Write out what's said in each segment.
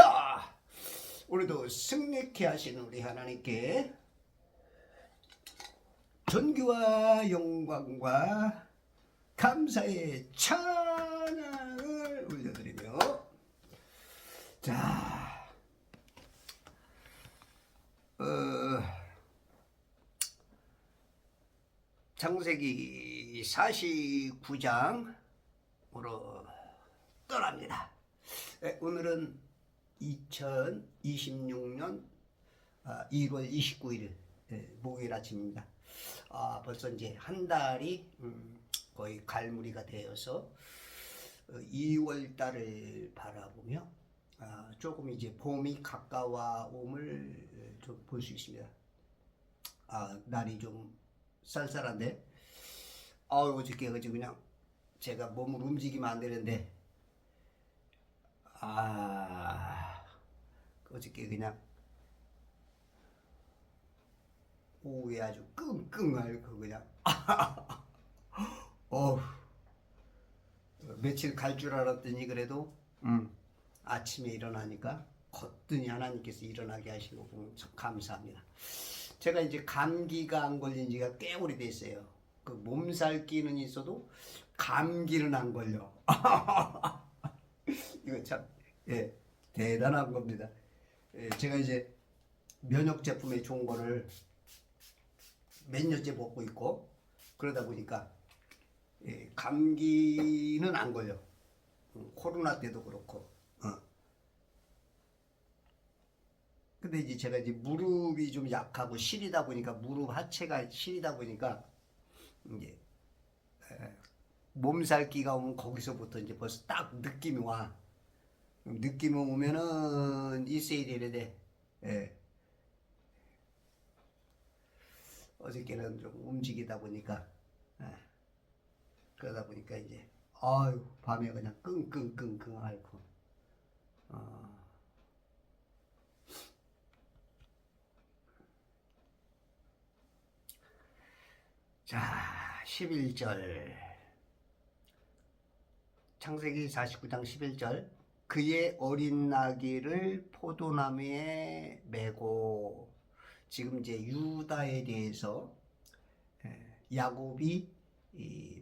자, 오늘도 승리케 하시는 우리 하나님께 존귀와 영광과 감사의 찬양을 올려드리며, 자, 창세기 49장으로 떠납니다. 오늘은 2026년 2월 29일 목요일 아침입니다. 벌써 이제 한 달이 거의 갈무리가 되어서 2월 달을 바라보며 조금 이제 봄이 가까워옴을 좀 볼 수 있습니다. 날이 좀 쌀쌀한데, 어저께 그냥 제가 몸을 움직이면 안 되는데, 어저께 그냥 오후에 아주 끙끙 앓고 그냥 며칠 갈 줄 알았더니 그래도 아침에 일어나니까 거뜬히 하나님께서 일어나게 하시고 보면 참 감사합니다. 제가 이제 감기가 안 걸린 지가 꽤 오래됐어요. 그 몸살기는 있어도 감기는 안 걸려. 이거 참 대단한 겁니다. 제가 이제 면역 제품에 좋은 거를 몇 년째 먹고 있고, 그러다 보니까 감기는 안 걸려. 코로나 때도 그렇고. 근데 이제 제가 이제 무릎이 좀 약하고 시리다 보니까, 무릎 하체가 시리다 보니까 이제 몸살기가 오면 거기서부터 이제 벌써 딱 느낌이 와. 느낌이 오면은 있어야 되는데, 어저께는 좀 움직이다 보니까, 그러다 보니까 이제 밤에 그냥 끙끙끙끙 앓고. 자, 11절. 창세기 49장 11절. 그의 어린 나귀를 포도나무에 메고. 지금 이제 유다에 대해서 야곱이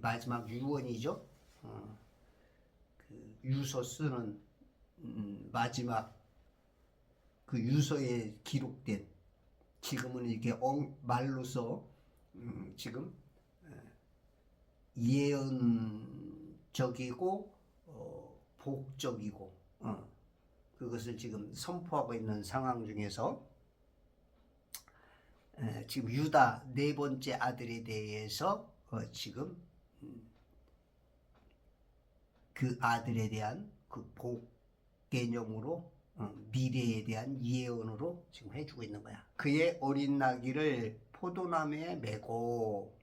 마지막 유언이죠. 그 유서 쓰는 마지막 그 유서에 기록된, 지금은 이렇게 말로서 지금 예언적이고 복적이고 그것을 지금 선포하고 있는 상황 중에서 지금 유다 네 번째 아들에 대해서 지금 그 아들에 대한 그 복 개념으로 미래에 대한 예언으로 지금 해주고 있는 거야. 그의 어린 나귀를 포도나무에 메고.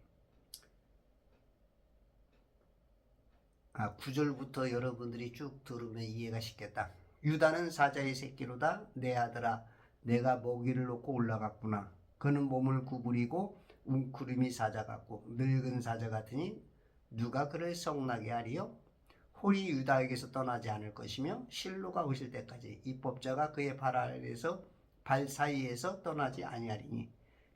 9절부터 여러분들이 쭉 들으면 이해가 쉽겠다. 유다는 사자의 새끼로다. 내 아들아, 내가 먹이를 놓고 올라갔구나. 그는 몸을 구부리고 웅크림이 사자 같고 늙은 사자 같으니 누가 그를 성나게 하리요? 홀이 유다에게서 떠나지 않을 것이며 실로가 오실 때까지 입법자가 그의 발 사이에서 떠나지 아니하리니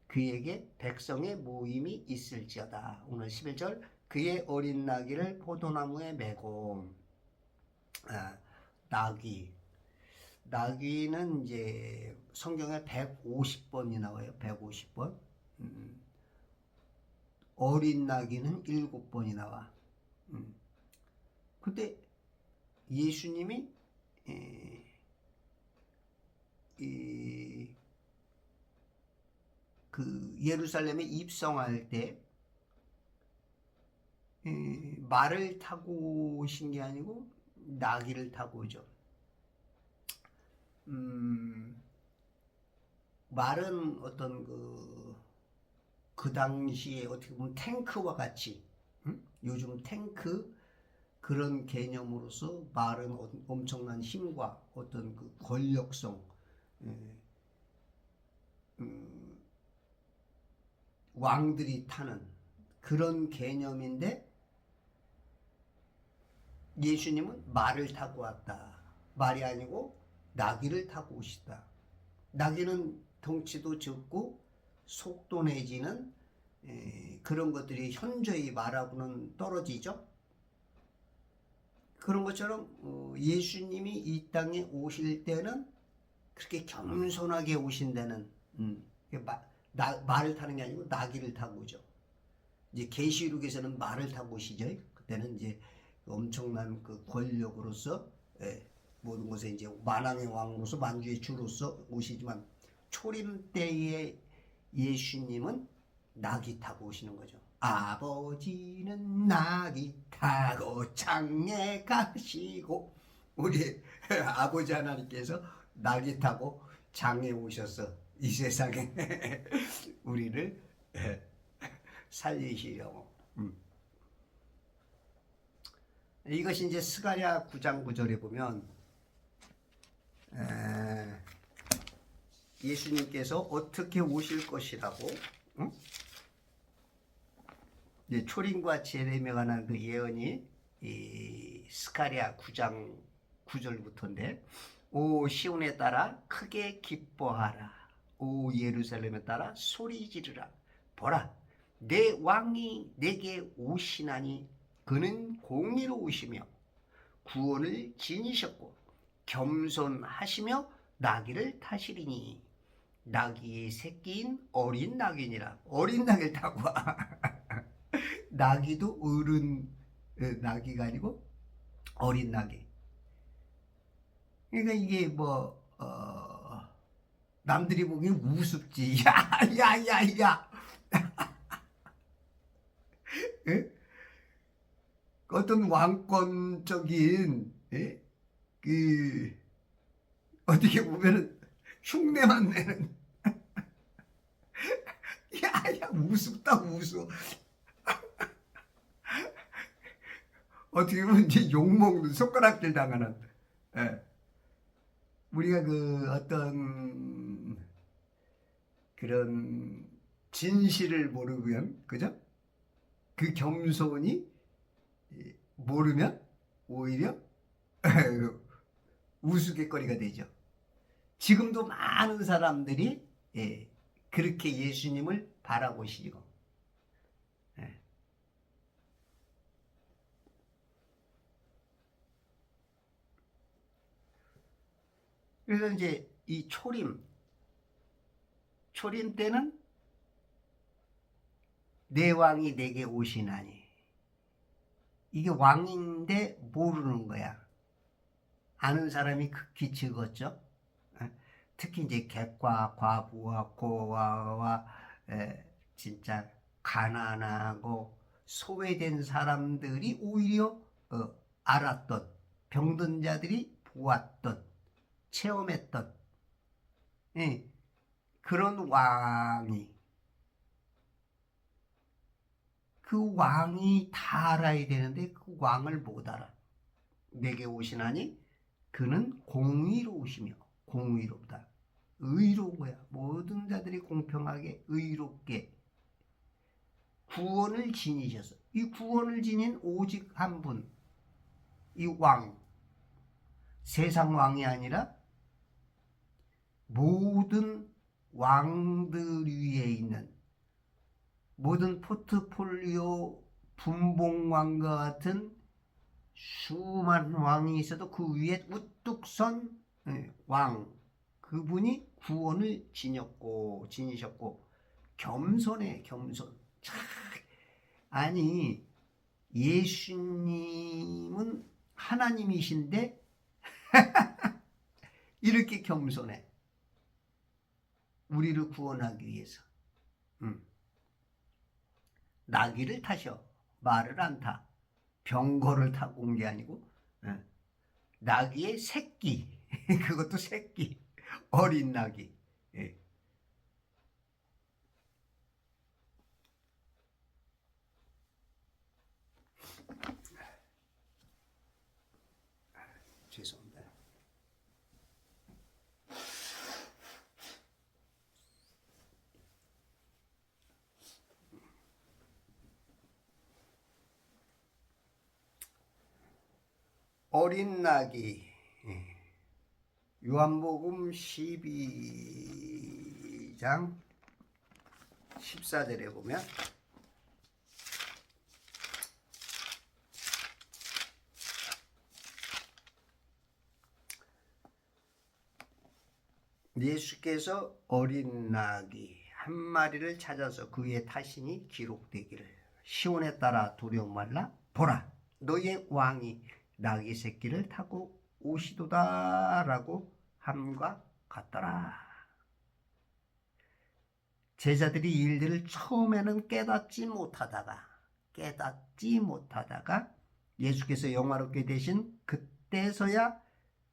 그에게 백성의 모임이 있을지어다. 오늘 11절. 그의 어린 나귀를 포도나무에 메고. 나귀는 이제 성경에 150번이 나와요. 150번. 어린 나귀는 7번이 나와. 근데 예수님이 그 예루살렘에 입성할 때 말을 타고 오신 게 아니고 나귀를 타고 오죠. 말은 어떤 그 당시에 어떻게 보면 탱크와 같이, 요즘 탱크 그런 개념으로서 말은 엄청난 힘과 어떤 그 권력성, 왕들이 타는 그런 개념인데, 예수님은 말을 타고 왔다. 말이 아니고 나귀를 타고 오시다. 나귀는 덩치도 적고 속도 내지는 그런 것들이 현저히 말하고는 떨어지죠. 그런 것처럼 예수님이 이 땅에 오실 때는 그렇게 겸손하게 오신다는 말을 타는 게 아니고 나귀를 타고 오죠. 이제 계시록에서는 말을 타고 오시죠. 그때는 이제 엄청난 그 권력으로서 모든 것에 이제 만왕의 왕으로서 만주의 주로서 오시지만 초림 때의 예수님은 나귀 타고 오시는 거죠. 아버지는 나귀 타고 장에 가시고 우리 아버지 하나님께서 나귀 타고 장에 오셔서 이 세상에 우리를 살리시려고. 이것이 이제 스가랴 9장 9절에 보면 예수님께서 어떻게 오실 것이라고 이제 초림과 재림에 관한 그 예언이 이 스가랴 9장 9절부터인데 오 시온에 따라 크게 기뻐하라. 오 예루살렘에 따라 소리 지르라. 보라 내 왕이 내게 오시나니 그는 공의로우시며 구원을 지니셨고 겸손하시며 나귀를 타시리니 나귀의 새끼인 어린 나귀니라. 어린 나귀를 타고 와. 나귀도 어른 나귀가 아니고 어린 나귀. 그러니까 이게 뭐 남들이 보기엔 우습지. 야야야야. 어떤 왕권적인 그 어떻게 보면은 흉내만 내는 야야 우습다 우스워. 어떻게 보면 이제 욕먹는 손가락질 당하는 우리가 그 어떤 그런 진실을 모르면 그죠? 그 겸손이 모르면 오히려 우스갯거리가 되죠. 지금도 많은 사람들이 그렇게 예수님을 바라보시고 그래서 이제 이 초림 때는 내 왕이 내게 오시나니 이게 왕인데 모르는 거야. 아는 사람이 극히 적었죠. 특히 이제 객과 과부와 고아와 진짜 가난하고 소외된 사람들이 오히려 알았던 병든 자들이 보았던 체험했던 그런 왕이 그 왕이 다 알아야 되는데 그 왕을 못 알아. 내게 오시나니 그는 공의로우시며 공의롭다. 의로운 거야. 모든 자들이 공평하게 의롭게 구원을 지니셔서 이 구원을 지닌 오직 한 분, 이 왕, 세상 왕이 아니라 모든 왕들 위에 있는 모든 포트폴리오 분봉왕과 같은 수많은 왕이 있어도 그 위에 우뚝 선 왕, 그분이 구원을 지니셨고 겸손해 겸손. 아니 예수님은 하나님이신데 이렇게 겸손해. 우리를 구원하기 위해서. 나귀를 타셔. 말을 안 타. 병거를 타고 온 게 아니고 나귀의 새끼. 그것도 새끼. 어린 나귀. 죄송합니다. 어린 나귀. 요한복음 12장 14절에 보면 예수께서 어린 나귀 한 마리를 찾아서 그 위에 타시니 기록되기를 시온에 따라 두려움 말라 보라 너희의 왕이 나귀 새끼를 타고 오시도다라고 함과 같더라. 제자들이 이 일들을 처음에는 깨닫지 못하다가 예수께서 영화롭게 되신 그때서야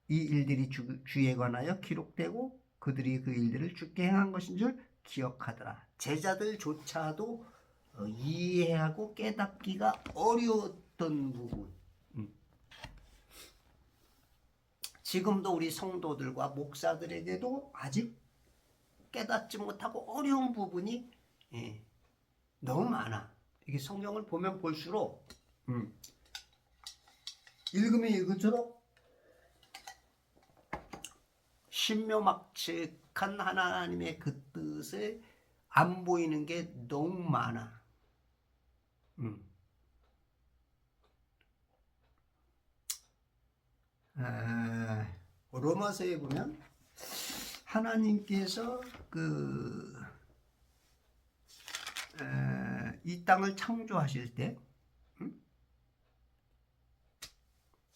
이 일들이 주에 관하여 기록되고 그들이 그 일들을 주께 행한 것인 줄 기억하더라. 제자들조차도 이해하고 깨닫기가 어려웠던 부분. 지금도 우리 성도들과 목사들에게도 아직 깨닫지 못하고 어려운 부분이 너무 많아. 이게 성경을 보면 볼수록 읽으면 읽을수록 신묘막측한 하나님의 그 뜻을 안 보이는 게 너무 많아. 로마서에 보면 하나님께서 이 땅을 창조하실 때,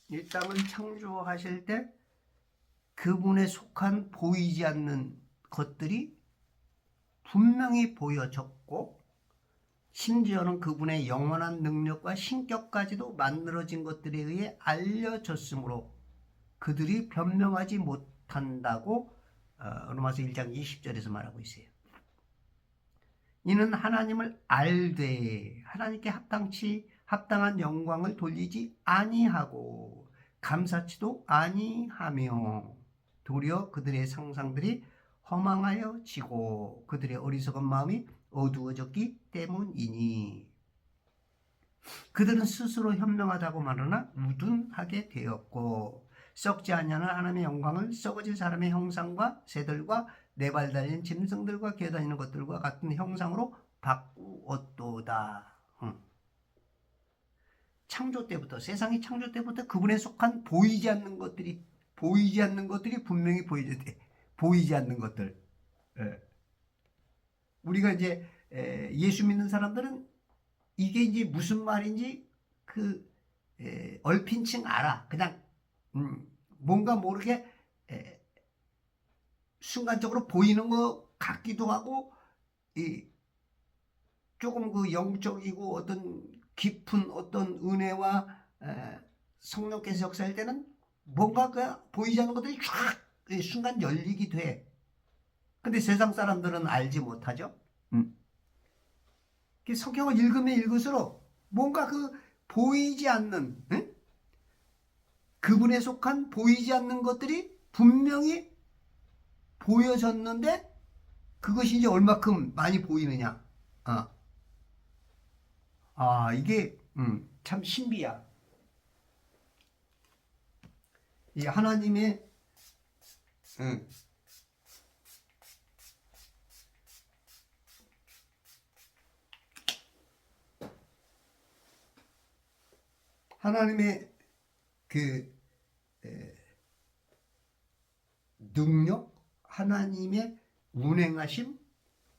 이 땅을 창조하실 때 그분에 속한 보이지 않는 것들이 분명히 보여졌고 심지어는 그분의 영원한 능력과 신격까지도 만들어진 것들에 의해 알려졌으므로 그들이 변명하지 못한다고 로마서 1장 20절에서 말하고 있어요. 이는 하나님을 알되 하나님께 합당한 영광을 돌리지 아니하고 감사치도 아니하며 도리어 그들의 상상들이 허망하여 지고 그들의 어리석은 마음이 어두워졌기 때문이니 그들은 스스로 현명하다고 말하나 우둔하게 되었고 썩지 아니하는 하나님의 영광을 썩어질 사람의 형상과 새들과 네 발 달린 짐승들과 기어다니는 것들과 같은 형상으로 바꾸었도다. 창조 때부터 세상이 창조 때부터 그분에 속한 보이지 않는 것들이 분명히 보여졌대. 보이지 않는 것들. 우리가 이제 예수 믿는 사람들은 이게 이제 무슨 말인지 얼핀칭 알아. 그냥 뭔가 모르게 순간적으로 보이는 것 같기도 하고 조금 그 영적이고 어떤 깊은 어떤 은혜와 성령께서 역사할 때는 뭔가 보이지 않는 것들이 쫙 순간 열리기도 해. 근데 세상 사람들은 알지 못하죠. 성경을 읽으면 읽을수록 뭔가 보이지 않는 그분에 속한 보이지 않는 것들이 분명히 보여졌는데 그것이 이제 얼마큼 많이 보이느냐. 이게 참 신비야. 이 하나님의 능력, 하나님의 운행하심,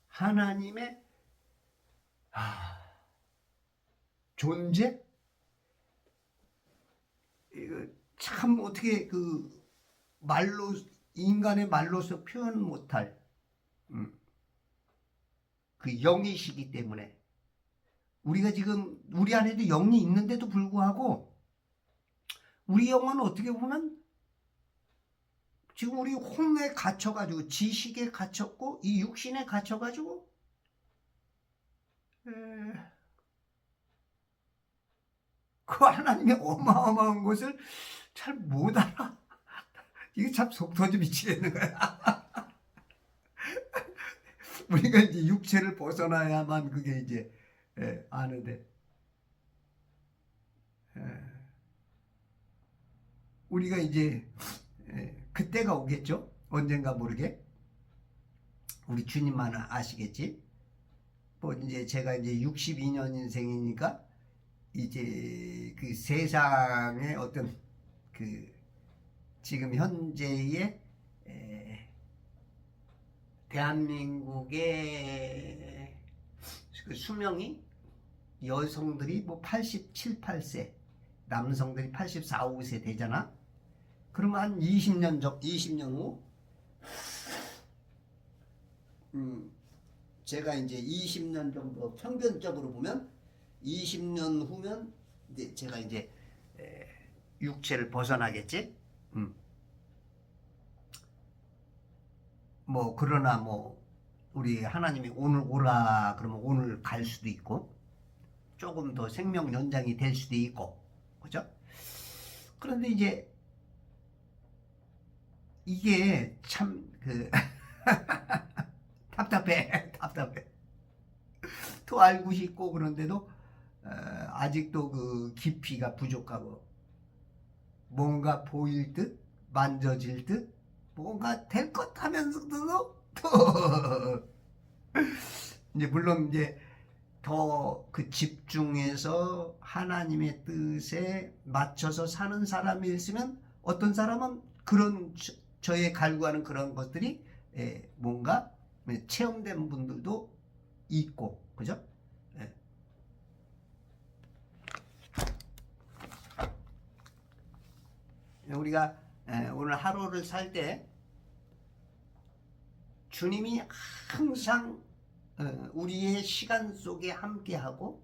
하나님의 존재, 이거 참 어떻게 인간의 말로서 표현 못할 그 영이시기 때문에 우리가 지금 우리 안에도 영이 있는데도 불구하고 우리 영은 어떻게 보면 지금 우리 혼에 갇혀가지고 지식에 갇혔고 이 육신에 갇혀가지고 그 하나님의 어마어마한 것을 잘 못 알아. 이게 참 속 터져 미치겠는 거야. 우리가 이제 육체를 벗어나야만 그게 이제 아는데 우리가 이제 그때가 오겠죠. 언젠가 모르게. 우리 주님만 아시겠지. 뭐 이제 제가 이제 62년 인생이니까 이제 그 세상의 어떤 그 지금 현재의 대한민국의 그 수명이 여성들이 뭐 87, 8세, 남성들이 84, 5세 되잖아. 그러면 한 20년 후, 제가 이제 20년 정도 평균적으로 보면 20년 후면 이제 제가 이제 육체를 벗어나겠지. 뭐 그러나 뭐 우리 하나님이 오늘 오라 그러면 오늘 갈 수도 있고 조금 더 생명 연장이 될 수도 있고, 그죠? 그런데 이제 이게 참 그 답답해. 더 알고 싶고 그런데도 아직도 그 깊이가 부족하고 뭔가 보일 듯 만져질 듯 뭔가 될 것 하면서도 또 이제 물론 이제 더 그 집중해서 하나님의 뜻에 맞춰서 사는 사람이 있으면 어떤 사람은 그런 저의 갈구하는 그런 것들이 뭔가 체험된 분들도 있고, 그죠? 우리가 오늘 하루를 살 때 주님이 항상 우리의 시간 속에 함께하고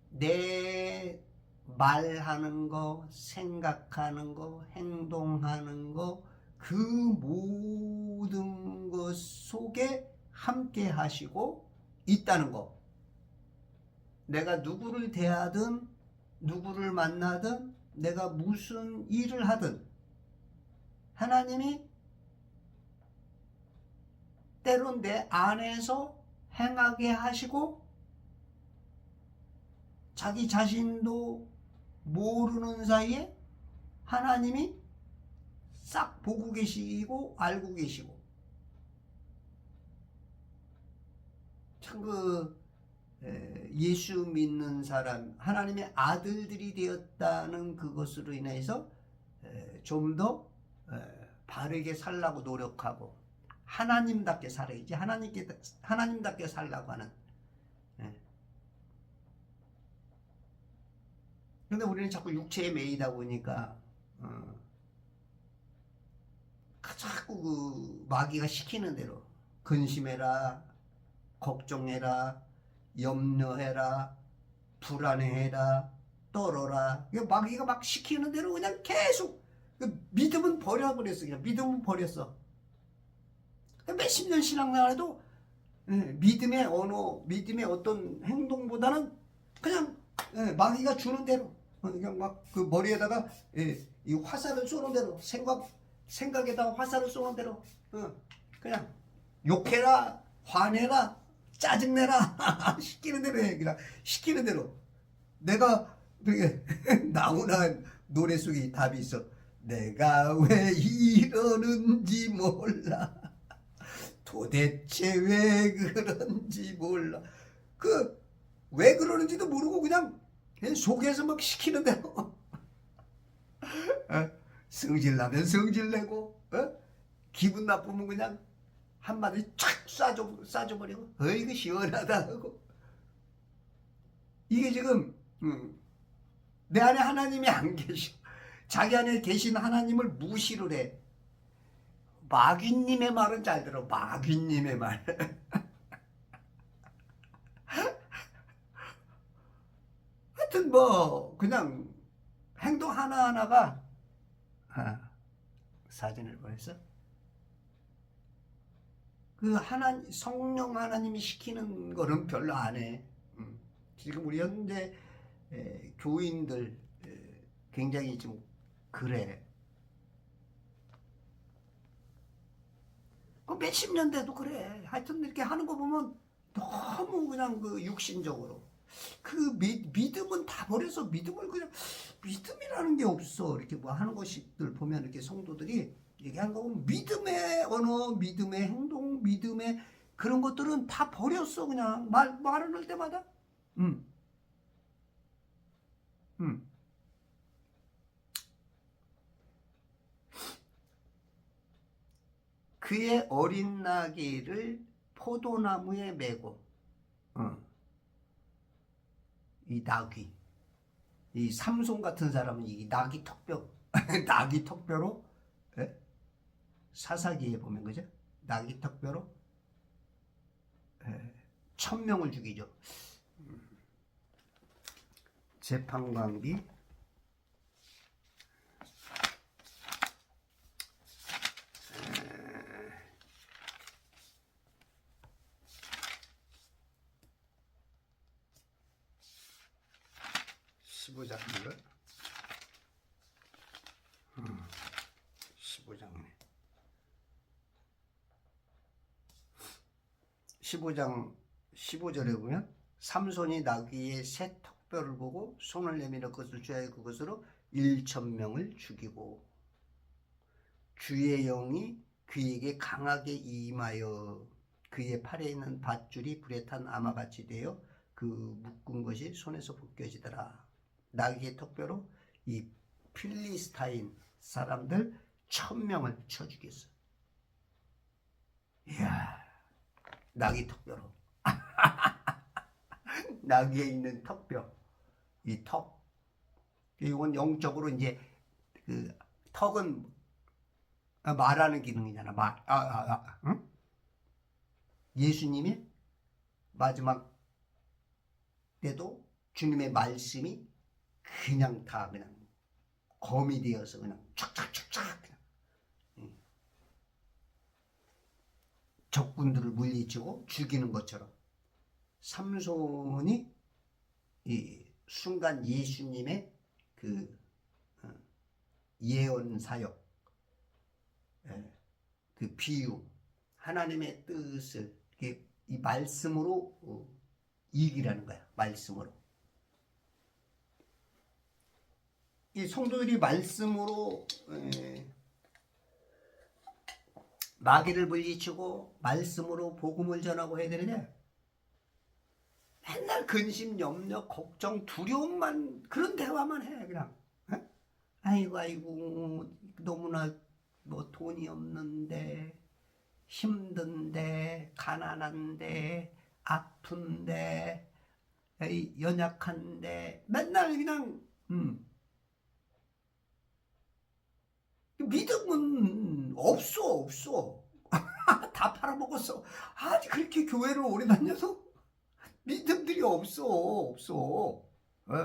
내 말하는 거, 생각하는 거, 행동하는 거, 그 모든 것 속에 함께 하시고 있다는 거. 내가 누구를 대하든 누구를 만나든 내가 무슨 일을 하든 하나님이 때론 내 안에서 행하게 하시고 자기 자신도 모르는 사이에 하나님이 싹 보고 계시고 알고 계시고 참 그 예수 믿는 사람 하나님의 아들들이 되었다는 그것으로 인해서 좀 더 바르게 살라고 노력하고 하나님답게 살아야지 하나님답게 살라고 하는. 근데 우리는 자꾸 육체에 매이다 보니까 자꾸 그 마귀가 시키는 대로 근심해라, 걱정해라, 염려해라, 불안해해라, 떨어라. 마귀가 막 시키는 대로 그냥 계속 믿음은 버려버렸어. 그냥 믿음은 버렸어. 몇십 년 신앙생활에도 믿음의 언어, 믿음의 어떤 행동보다는 그냥 마귀가 주는 대로 그냥 막 그 머리에다가 이 화살을 쏘는 대로 생각에다가 화살을 쏘는 대로 그냥 욕해라, 화내라, 짜증내라 시키는 대로 해. 그냥 시키는 대로. 내가 되게 나훈아 노래 속에 답이 있어. 내가 왜 이러는지 몰라. 도대체 왜 그런지 몰라. 그 왜 그러는지도 모르고 그냥 속에서 막 시키는 대로 성질나면 성질내고 기분 나쁘면 그냥 한마디 촥 쏴줘버리고 어이구 시원하다 하고. 이게 지금 내 안에 하나님이 안 계셔. 자기 안에 계신 하나님을 무시를 해. 마귀님의 말은 잘 들어. 마귀님의 말. 하여튼 뭐 그냥 행동 하나하나가 사진을 보냈어. 그 성령 하나님이 시키는 거는 별로 안 해. 지금 우리 현재 교인들 굉장히 좀 그래. 몇십 년 돼도 그래. 하여튼 이렇게 하는 거 보면 너무 그냥 그 육신적으로. 그 믿음은 다 버려서 믿음을 그냥 믿음이라는 게 없어. 이렇게 뭐 하는 것들 보면 이렇게 성도들이 얘기한 거 보면 믿음의 언어, 믿음의 행동, 믿음의 그런 것들은 다 버렸어. 그냥 말을 할 때마다. 음, 음. 그의 어린 나귀를 포도나무에 메고, 이 나귀, 이 삼손 같은 사람은 이 나귀 턱뼈, 나귀 턱뼈로, 예? 사사기에 보면 그죠? 나귀 턱뼈로 1000명을 죽이죠. 재판관비 15장인가? 15장이네. 15장 15절에 보면 삼손이 나귀의 새 턱뼈를 보고 손을 내밀어 그것을 취하여 그것으로 1000명을 죽이고 주의 영이 그에게 강하게 임하여 그의 팔에 있는 밧줄이 불에 탄 아마같이 되어 그 묶은 것이 손에서 벗겨지더라. 나귀의 턱뼈로 이 필리스타인 사람들 1000명을 쳐 죽였어. 이야, 나귀 턱뼈로. 나귀에 있는 턱뼈, 이 턱. 이건 영적으로 이제 그 턱은 말하는 기능이잖아. 응? 예수님이 마지막 때도 주님의 말씀이 그냥 다 그냥 검이 되어서 그냥 촥촥촥촥 그냥 적군들을 물리치고 죽이는 것처럼 삼손이 이 순간 예수님의 그 예언 사역, 그 비유, 하나님의 뜻을 이 말씀으로 이기라는 거야. 말씀으로. 이 성도들이 말씀으로 마귀를 물리치고 말씀으로 복음을 전하고 해야 되느냐? 맨날 근심, 염려, 걱정, 두려움만 그런 대화만 해 그냥. 에? 아이고 너무나 뭐 돈이 없는데 힘든데 가난한데 아픈데 연약한데 맨날 그냥 믿음은 없어. 다 팔아먹었어. 아니 그렇게 교회를 오래 다녀서 믿음들이 없어. 네.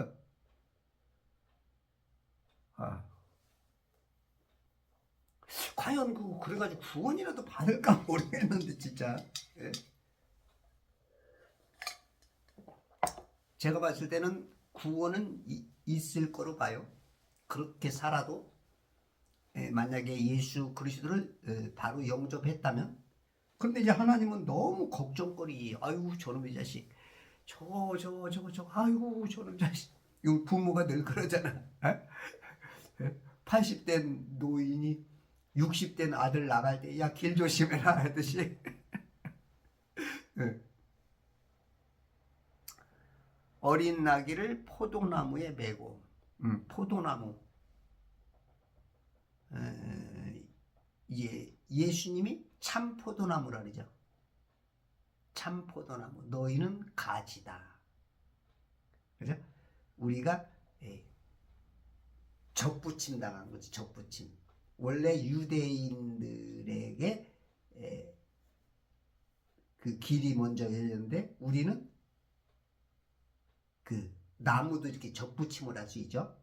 과연 그래가지고 구원이라도 받을까 모르겠는데 진짜. 네. 제가 봤을 때는 구원은 있을 거로 봐요. 그렇게 살아도 만약에 예수 그리스도를 바로 영접했다면. 그런데 이제 하나님은 너무 걱정거리. 아이고 저놈의 자식, 저거 아이고 저놈 자식. 이 부모가 늘 그러잖아. 80된 노인이 60된 아들 나갈 때 야 길 조심해라 하듯이. 어린 나귀를 포도나무에 메고. 포도나무. 예수님이 참 포도나무라 그러죠. 참 포도나무. 너희는 가지다. 그죠? 우리가 적부침 당한 거지. 적부침. 원래 유대인들에게 그 길이 먼저 열렸는데 우리는 그 나무도 이렇게 적부침을 할 수 있죠.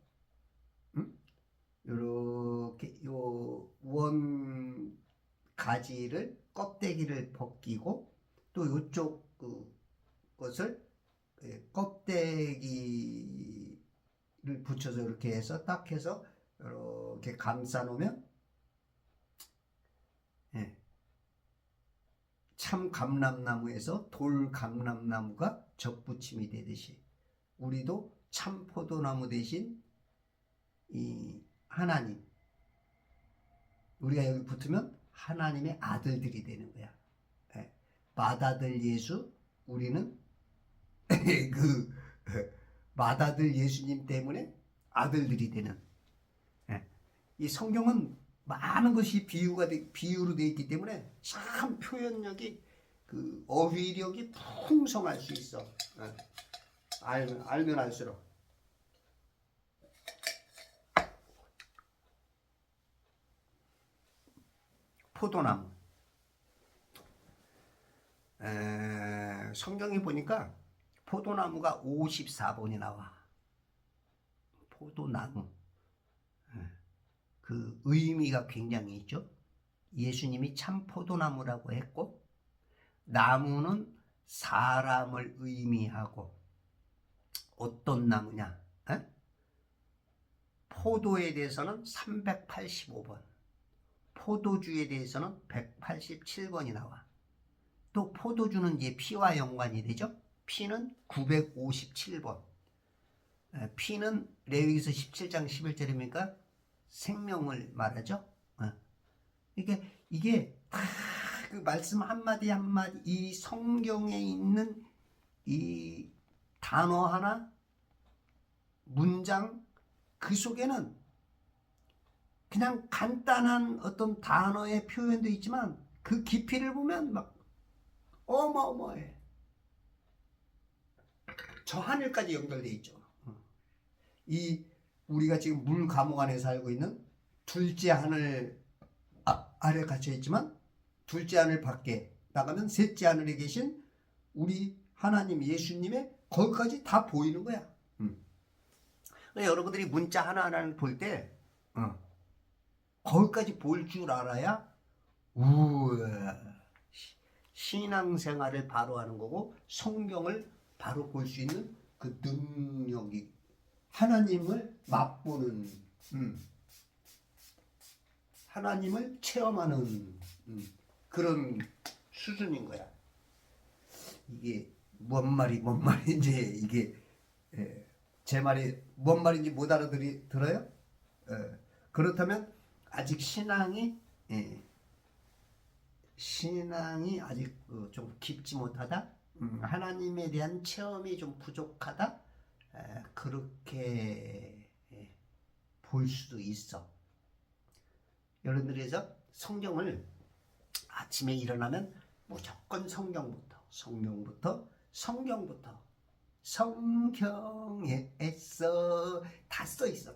요렇게 요 원 가지를 껍데기를 벗기고 또 요쪽 것을 껍데기를 붙여서 이렇게 해서 딱 해서 이렇게 감싸 놓으면 참 감람나무에서 돌 감람나무가 적부침이 되듯이 우리도 참 포도나무 대신 이 하나님 우리가 여기 붙으면 하나님의 아들들이 되는 거야. 예. 맏아들 예수, 우리는 그 맏아들 예수님 때문에 아들들이 되는. 예. 이 성경은 많은 것이 비유로 되어 있기 때문에 참 표현력이 그 어휘력이 풍성할 수 있어. 예. 알면 알수록. 포도나무. 성경에 보니까 포도나무가 54번이 나와. 포도나무. 그 의미가 굉장히 있죠. 예수님이 참 포도나무라고 했고, 나무는 사람을 의미하고, 어떤 나무냐? 포도에 대해서는 385번, 포도주에 대해서는 187번이 나와. 또 포도주는 이제 피와 연관이 되죠. 피는 957번. 피는 레위기서 17장 11절이니까 생명을 말하죠. 이게 그 말씀 한마디 한마디, 이 성경에 있는 이 단어 하나, 문장, 그 속에는 그냥 간단한 어떤 단어의 표현도 있지만 그 깊이를 보면 막 어마어마해. 저 하늘까지 연결되어 있죠. 이 우리가 지금 물 감옥 안에 살고 있는 둘째 하늘 아래 갇혀 있지만 둘째 하늘 밖에 나가면 셋째 하늘에 계신 우리 하나님 예수님의 거기까지 다 보이는 거야. 여러분들이 문자 하나하나를 볼 때 거기까지 볼 줄 알아야 우와, 신앙생활을 바로 하는 거고 성경을 바로 볼 수 있는 그 능력이, 하나님을 맛보는, 하나님을 체험하는 그런 수준인 거야. 이게 뭔 말인지 이게 제 말이 뭔 말인지 못 알아들어요? 그렇다면 아직 신앙이 아직 좀 깊지 못하다, 하나님에 대한 체험이 좀 부족하다, 그렇게 볼 수도 있어. 여러분들에서 성경을 아침에 일어나면 무조건 성경부터 성경에서 다 써 있어.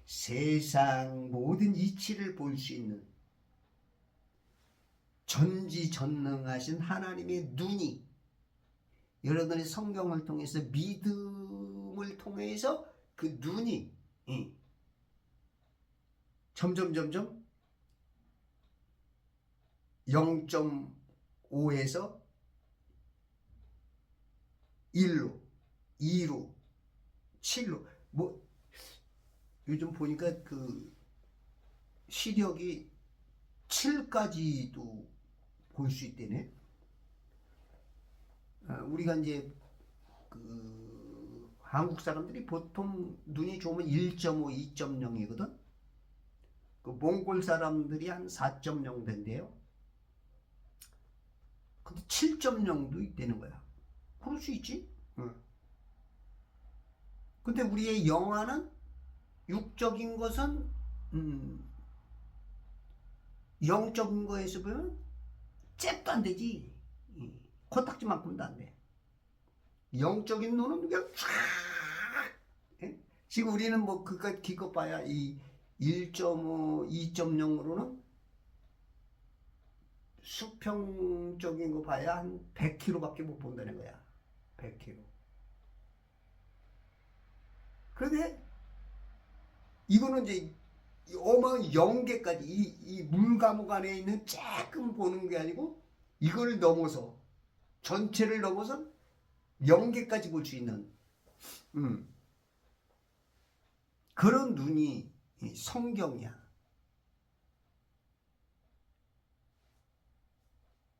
세상 모든 이치를 볼 수 있는 전지전능하신 하나님의 눈이 여러분의 성경을 통해서, 믿음을 통해서 그 눈이 점점 0.5에서 1로, 2로, 7로, 뭐 요즘 보니까 그 시력이 7까지도 볼 수 있대네. 우리가 이제 그 한국 사람들이 보통 눈이 좋으면 1.5, 2.0이거든. 그 몽골 사람들이 한 4.0 된대요. 근데 7.0도 있다는 거야. 그럴 수 있지. 근데 우리의 영화는 육적인 것은 영적인 거에서 보면 잽도 안 되지. 코딱지만큼도 안 돼. 영적인 눈은 그냥 쫙. 지금 우리는 뭐 그까지 기껏 봐야 이 1.5, 2.0으로는 수평적인 거 봐야 한 100km밖에 못 본다는 거야. 100km. 그런데 이거는 이제 어마어마한 영계까지, 이 물감옥 안에 있는 조금 보는 게 아니고 이걸 넘어서, 전체를 넘어서 영계까지 볼 수 있는 그런 눈이 성경이야.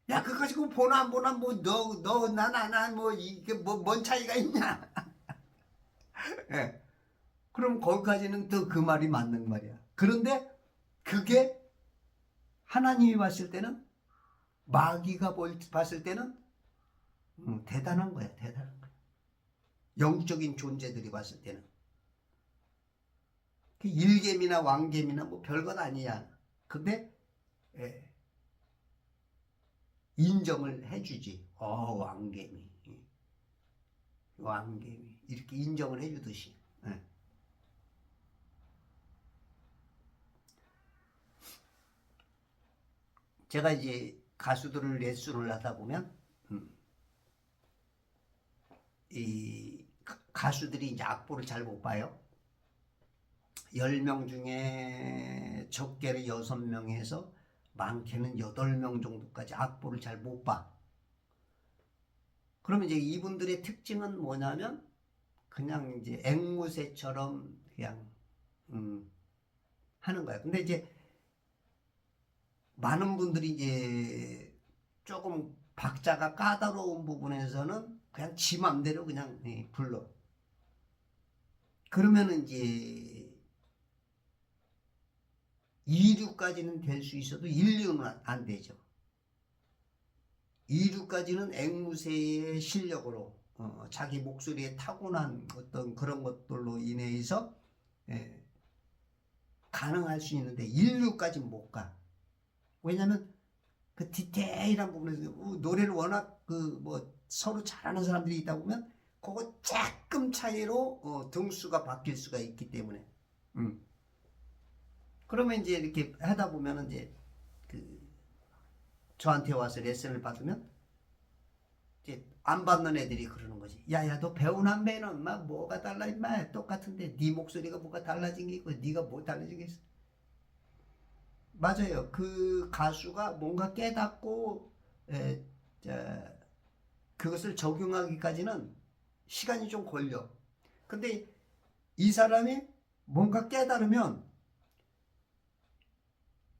야, 그거 가지고 보나 안 보나, 뭐 나 뭐 이게 뭐 뭔 차이가 있냐? 예. 그럼 거기까지는 또 그 말이 맞는 말이야. 그런데 그게 하나님이 봤을 때는, 마귀가 봤을 때는 대단한 거야. 대단한 거야. 영적인 존재들이 봤을 때는. 그 일개미나 왕개미나 뭐 별것 아니야. 근데 인정을 해주지. 왕개미, 왕개미 이렇게 인정을 해주듯이. 제가 이제 가수들을 레슨을 하다 보면 이 가수들이 이제 악보를 잘 못 봐요. 10명 중에 적게는 6명에서 많게는 8명 정도까지 악보를 잘 못 봐. 그러면 이제 이분들의 특징은 뭐냐면 그냥 이제 앵무새처럼 그냥 하는 거야. 근데 이제 많은 분들이 이제 조금 박자가 까다로운 부분에서는 그냥 지 맘대로 그냥 불러. 그러면은 이제 2류까지는 될 수 있어도 1류는 안 되죠. 2류까지는 앵무새의 실력으로 자기 목소리에 타고난 어떤 그런 것들로 인해서 가능할 수 있는데 1류까지는 못 가. 왜냐면 그 디테일한 부분에서 노래를 워낙 그 뭐 서로 잘하는 사람들이 있다 보면 그거 조금 차이로 등수가 바뀔 수가 있기 때문에. 그러면 이제 이렇게 하다 보면 이제 저한테 와서 레슨을 받으면 이제 안 받는 애들이 그러는 거지. 야야, 너 배우나 안 배우나 인마 뭐가 달라 인마, 똑같은데 네 목소리가 뭐가 달라진 게 있고 네가 뭐 달라진 게 있어. 맞아요. 그 가수가 뭔가 깨닫고 그것을 적용하기까지는 시간이 좀 걸려. 근데 이 사람이 뭔가 깨달으면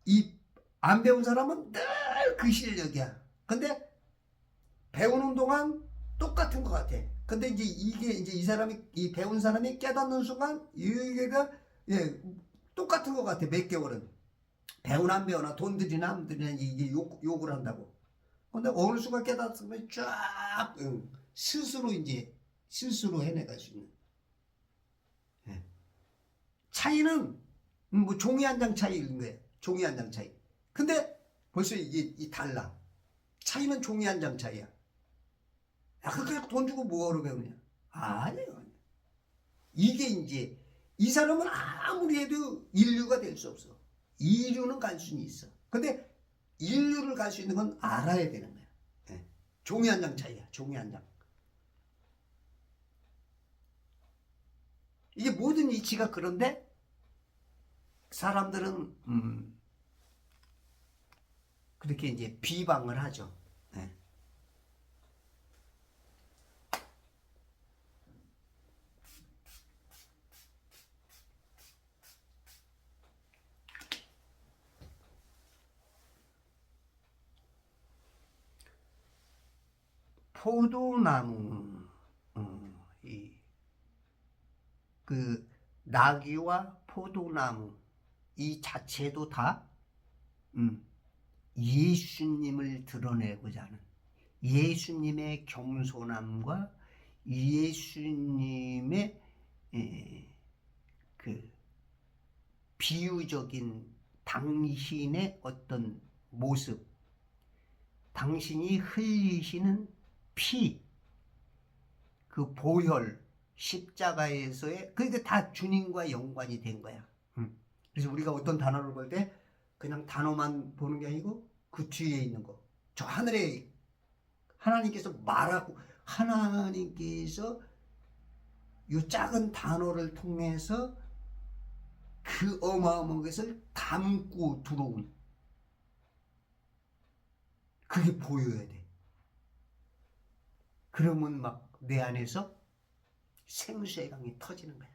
이 안 배운 사람은 늘 그 실력이야. 근데 배우는 동안 똑같은 것 같아. 근데 이제 이게 이제 이 사람이, 이 배운 사람이 깨닫는 순간 이게가 똑같은 것 같아. 몇 개월은. 배우나 안 배우나 돈 들이나 안 들이나 이게 욕을 한다고. 근데 어느 순간 깨닫으면 쫙 스스로 이제 스스로 해내갈 수 있는. 차이는 뭐 종이 한 장 차이인 거예요. 종이 한 장 차이. 근데 벌써 이게 달라. 차이는 종이 한 장 차이야. 야, 그렇게 돈 주고 뭐하러 배우냐? 아니에요. 이게 이제 이 사람은 아무리 해도 1류가 될 수 없어. 2류는 갈 수는 있어. 근데 1류를 갈 수 있는 건 알아야 되는 거야. 종이 한 장 차이야. 종이 한 장. 이게 모든 이치가 그런데 사람들은 그렇게 이제 비방을 하죠. 포도나무, 그 나귀와 포도나무 이 자체도 다 예수님을 드러내고자 하는 예수님의 겸손함과 예수님의 그 비유적인 당신의 어떤 모습, 당신이 흘리시는 피, 그 보혈, 십자가에서의, 그게 다 주님과 연관이 된 거야. 그래서 우리가 어떤 단어를 볼 때 그냥 단어만 보는 게 아니고 그 뒤에 있는 거, 저 하늘에 하나님께서 말하고, 하나님께서 이 작은 단어를 통해서 그 어마어마한 것을 담고 들어온, 그게 보여야 돼. 그러면 막 내 안에서 생수의 강이 터지는 거야.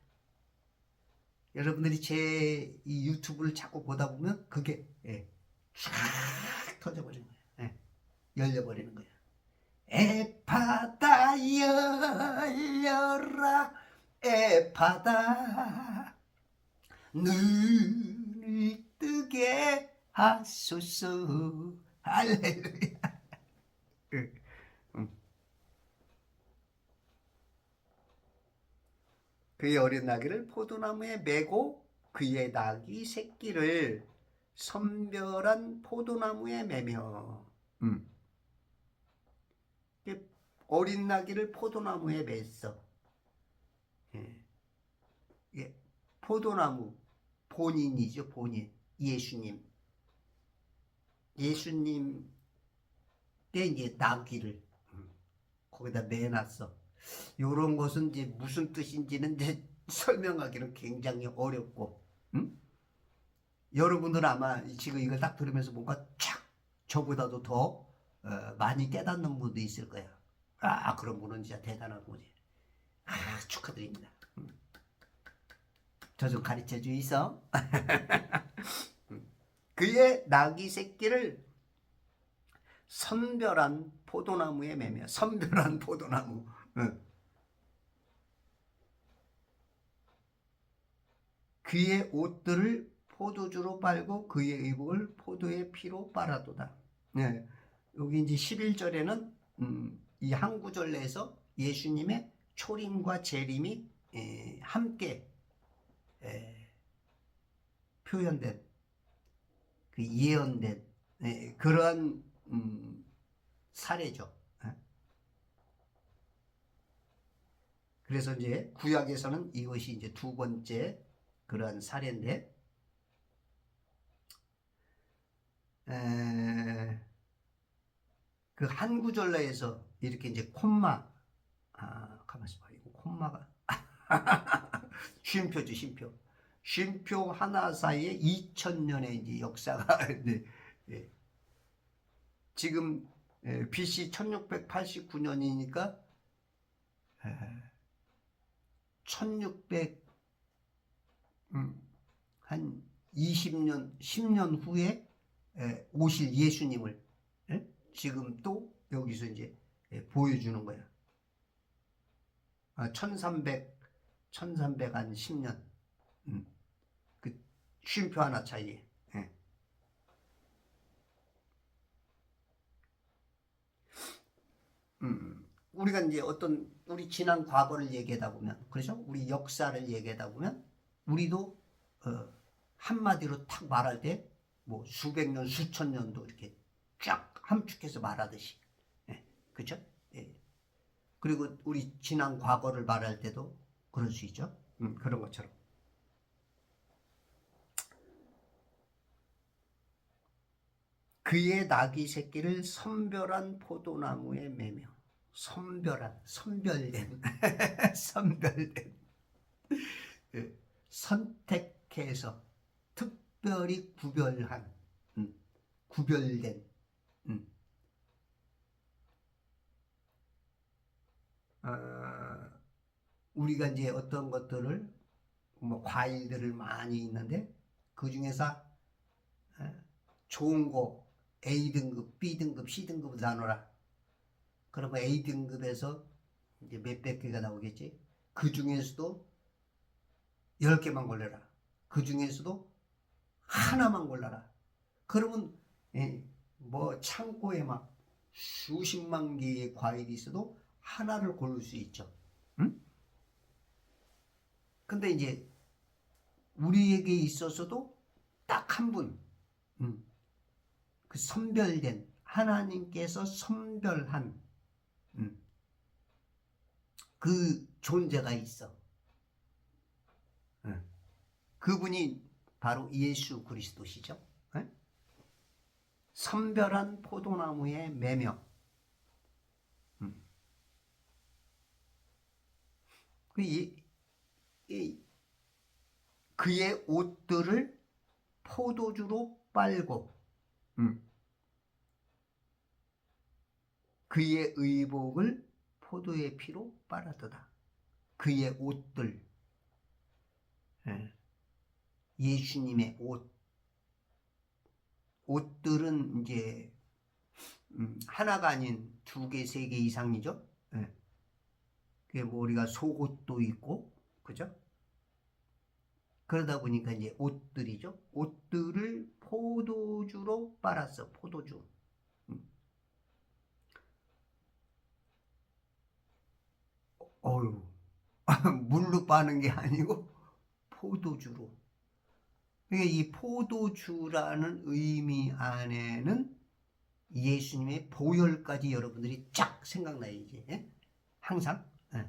여러분들이 제 이 유튜브를 자꾸 보다 보면 그게 쫙 터져버리는 거야. 열려버리는 거야. 에파다 열려라, 에파다 눈을 뜨게 하소서. 할렐루야. 그의 어린 나귀를 포도나무에 메고 그의 나귀 새끼를 선별한 포도나무에 매며. 어린 나귀를 포도나무에 맸어. 예. 포도나무 본인이죠. 본인 예수님. 예수님 때 이제 나귀를 거기다 매놨어. 요런 것은 이제 무슨 뜻인지는 이제 설명하기는 굉장히 어렵고, 여러분들 아마 지금 이걸 딱 들으면서 뭔가 촥 저보다도 더 많이 깨닫는 분도 있을 거야. 그런 분은 진짜 대단한 거지. 축하드립니다. 저 좀 가르쳐 주이소. 그의 나귀 새끼를 선별한 포도나무에 매며. 선별한 포도나무. 그의 옷들을 포도주로 빨고 그의 의복을 포도의 피로 빨아도다. 네. 여기 이제 11절에는 이 한 구절 내에서 예수님의 초림과 재림이 함께 표현된, 그 예언된 그러한 사례죠. 그래서 이제 구약에서는 이것이 이제 두 번째 그러한 사례인데, 그 한 구절 내에서 이렇게 이제 콤마, 가만히 있어봐. 이거 콤마가 쉼표죠, 쉼표. 쉼표 하나 사이에 2000년의 이제 역사가 네, 네. 지금 BC 1689년이니까 1600 한 20년, 10년 후에 오실 예수님을 지금 또 여기서 이제 보여주는 거야. 1300 한 10년. 그 쉼표 하나 차이에. 우리가 이제 어떤 우리 지난 과거를 얘기하다 보면, 그렇죠? 우리 역사를 얘기하다 보면 우리도 한마디로 탁 말할 때 뭐 수백 년, 수천 년도 이렇게 쫙 함축해서 말하듯이, 그렇죠? 그리고 우리 지난 과거를 말할 때도 그럴 수 있죠. 그런 것처럼. 그의 나귀 새끼를 선별한 포도나무에 매며. 선별한, 선별된, 선별된, 선택해서 특별히 구별한, 구별된. 우리가 이제 어떤 것들을, 뭐 과일들을 많이 있는데 그 중에서 좋은 거 A등급, B등급, C등급을 나눠라. 그러면 A등급에서 이제 몇백 개가 나오겠지. 그 중에서도 10개만 골라라. 그 중에서도 하나만 골라라. 그러면 뭐 창고에 막 수십만 개의 과일이 있어도 하나를 고를 수 있죠. 응? 근데 이제 우리에게 있어서도 딱 한 분, 그 선별된, 하나님께서 선별한 그 존재가 있어. 그분이 바로 예수 그리스도시죠. 선별한 포도나무에 매며. 그의 옷들을 포도주로 빨고 그의 의복을 포도의 피로 빨아도다. 그의 옷들, 예수님의 옷들은 이제 하나가 아닌 2개, 3개 이상이죠. 그게 뭐 우리가 속옷도 있고, 그죠? 그러다 보니까 이제 옷들이죠. 옷들을 포도주로 빨았어. 포도주. 어유, 물로 빠는 게 아니고 포도주로. 그러니까 이 포도주라는 의미 안에는 예수님의 보혈까지 여러분들이 쫙 생각나요, 이제. 예? 항상. 예.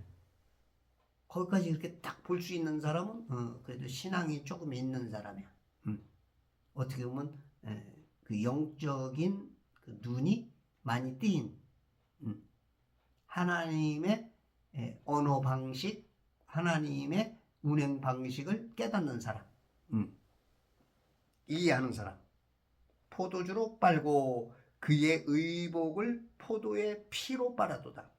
거기까지 이렇게 딱 볼 수 있는 사람은, 그래도 신앙이 조금 있는 사람이야. 어떻게 보면, 그 영적인 그 눈이 많이 띄인, 하나님의 언어 방식, 하나님의 운행 방식을 깨닫는 사람, 이해하는 사람. 포도주로 빨고 그의 의복을 포도의 피로 빨아도다.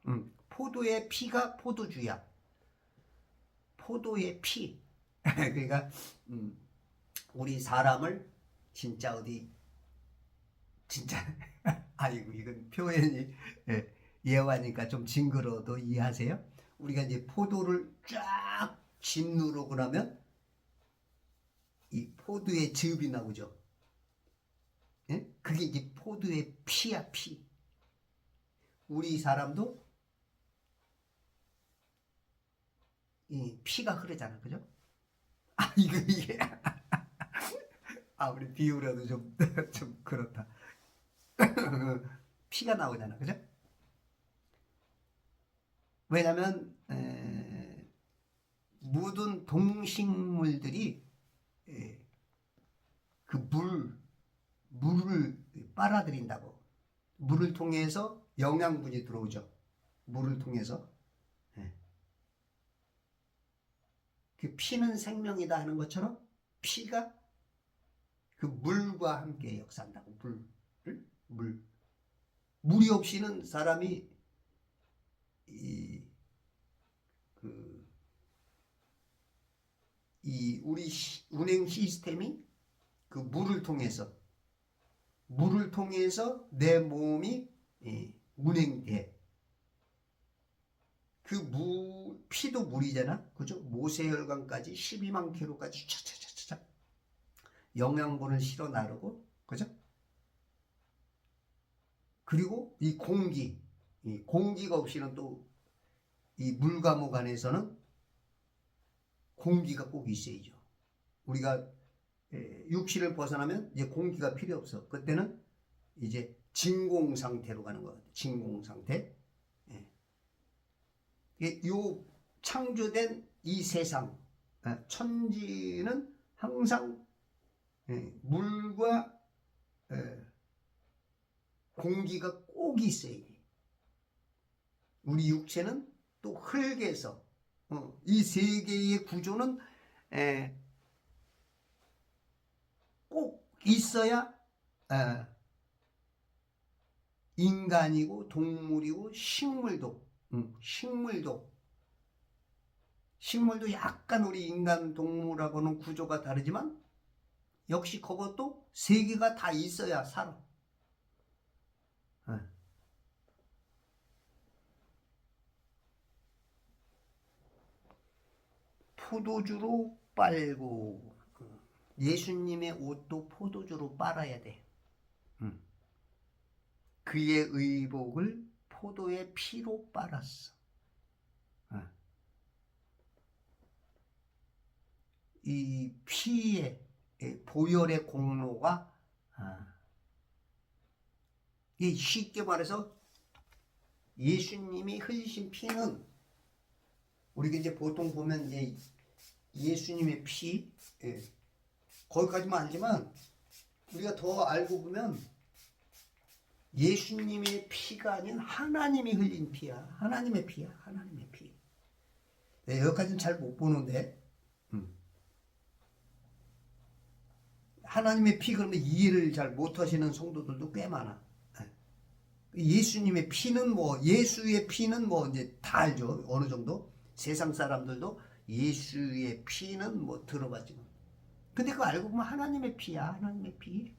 포도의 피가 포도주야. 포도의 피. 그러니까 우리 사람을 진짜 어디 진짜 아이고 이건 표현이 예화니까 좀 징그러워도 이해하세요? 우리가 이제 포도를 쫙 짓누르고 나면 이 포도의 즙이 나오죠. 예? 그게 이제 포도의 피야, 피. 우리 사람도 이 피가 흐르잖아, 그죠? 아, 이게. 우리 비유라도 좀, 좀 그렇다. 피가 나오잖아, 그죠? 왜냐면, 모든 동식물들이 그 물을 빨아들인다고. 물을 통해서 영양분이 들어오죠. 물을 통해서. 그 피는 생명이다 하는 것처럼 피가 그 물과 함께 역사한다고. 물이 없이는 사람이 우리 운행 시스템이 그 물을 통해서 내 몸이 운행돼. 그 피도 물이잖아, 그죠? 모세혈관까지 12만 킬로까지 차차차차 영양분을 실어 나르고, 그죠? 그리고 이 공기가 없이는 또 이 물과목 안에서는 공기가 꼭 있어야죠. 우리가 육신을 벗어나면 이제 공기가 필요 없어. 그때는 이제 진공 상태로 가는 것 같아요. 진공 상태. 요 창조된 이 세상, 천지는 항상 물과 공기가 꼭 있어야 돼. 우리 육체는 또 흙에서 이 세 개의 구조는 꼭 있어야 인간이고 동물이고 식물도 약간 우리 인간 동물하고는 구조가 다르지만 역시 그것도 세 개가 다 있어야 살아. 포도주로 빨고, 예수님의 옷도 포도주로 빨아야 돼. 그의 의복을 포도의 피로 빨았어. 이 피의 보혈의 공로가, 쉽게 말해서 예수님이 흘리신 피는, 우리가 이제 보통 보면 예수님의 피, 거기까지만 알지만 우리가 더 알고 보면 예수님의 피가 아닌 하나님이 흘린 피야. 하나님의 피야. 하나님의 피. 여기까지는 잘 못 보는데, 하나님의 피 그러면 이해를 잘 못하시는 성도들도 꽤 많아. 예수님의 피는 예수의 피는 이제 다 알죠. 어느 정도. 세상 사람들도 예수의 피는 들어봤지만. 근데 그거 알고 보면 하나님의 피야. 하나님의 피.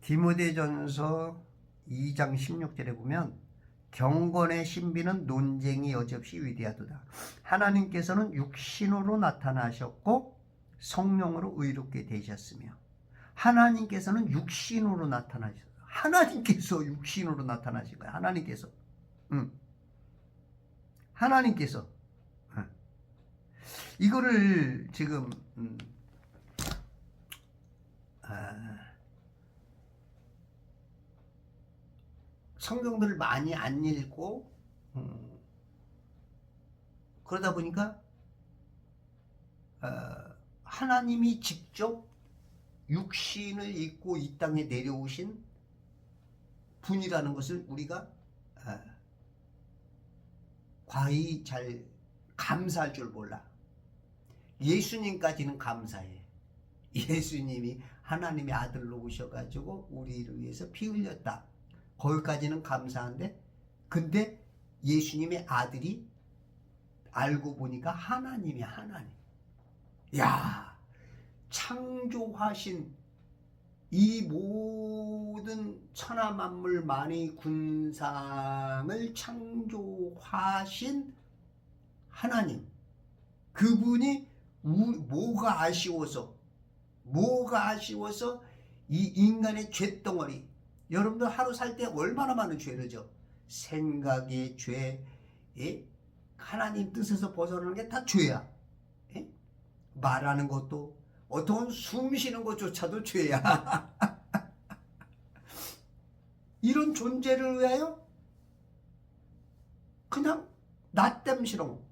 디모데전서 2장 16절에 보면 경건의 신비는 논쟁이 여지없이 위대하도다. 하나님께서는 육신으로 나타나셨고 성령으로 의롭게 되셨으며 하나님께서는 육신으로 나타나셨어요. 하나님께서 육신으로 나타나신 거예요. 하나님께서. 하나님께서. 이거를 지금 성경들을 많이 안 읽고 그러다 보니까 하나님이 직접 육신을 입고 이 땅에 내려오신 분이라는 것을 우리가 과히 잘 감사할 줄 몰라. 예수님까지는 감사해. 예수님이 하나님의 아들로 오셔가지고 우리를 위해서 피 흘렸다. 거기까지는 감사한데, 근데 예수님의 아들이 알고 보니까 하나님이야, 하나님. 야, 창조하신 이 모든 천하 만물 만의 군상을 창조하신 하나님, 그분이 뭐가 아쉬워서 이 인간의 죄덩어리, 여러분들 하루 살 때 얼마나 많은 죄를 져? 생각의 죄, 하나님 뜻에서 벗어나는 게 다 죄야. 말하는 것도, 어떤 숨 쉬는 것조차도 죄야. 이런 존재를 위하여 그냥 나땜시렁.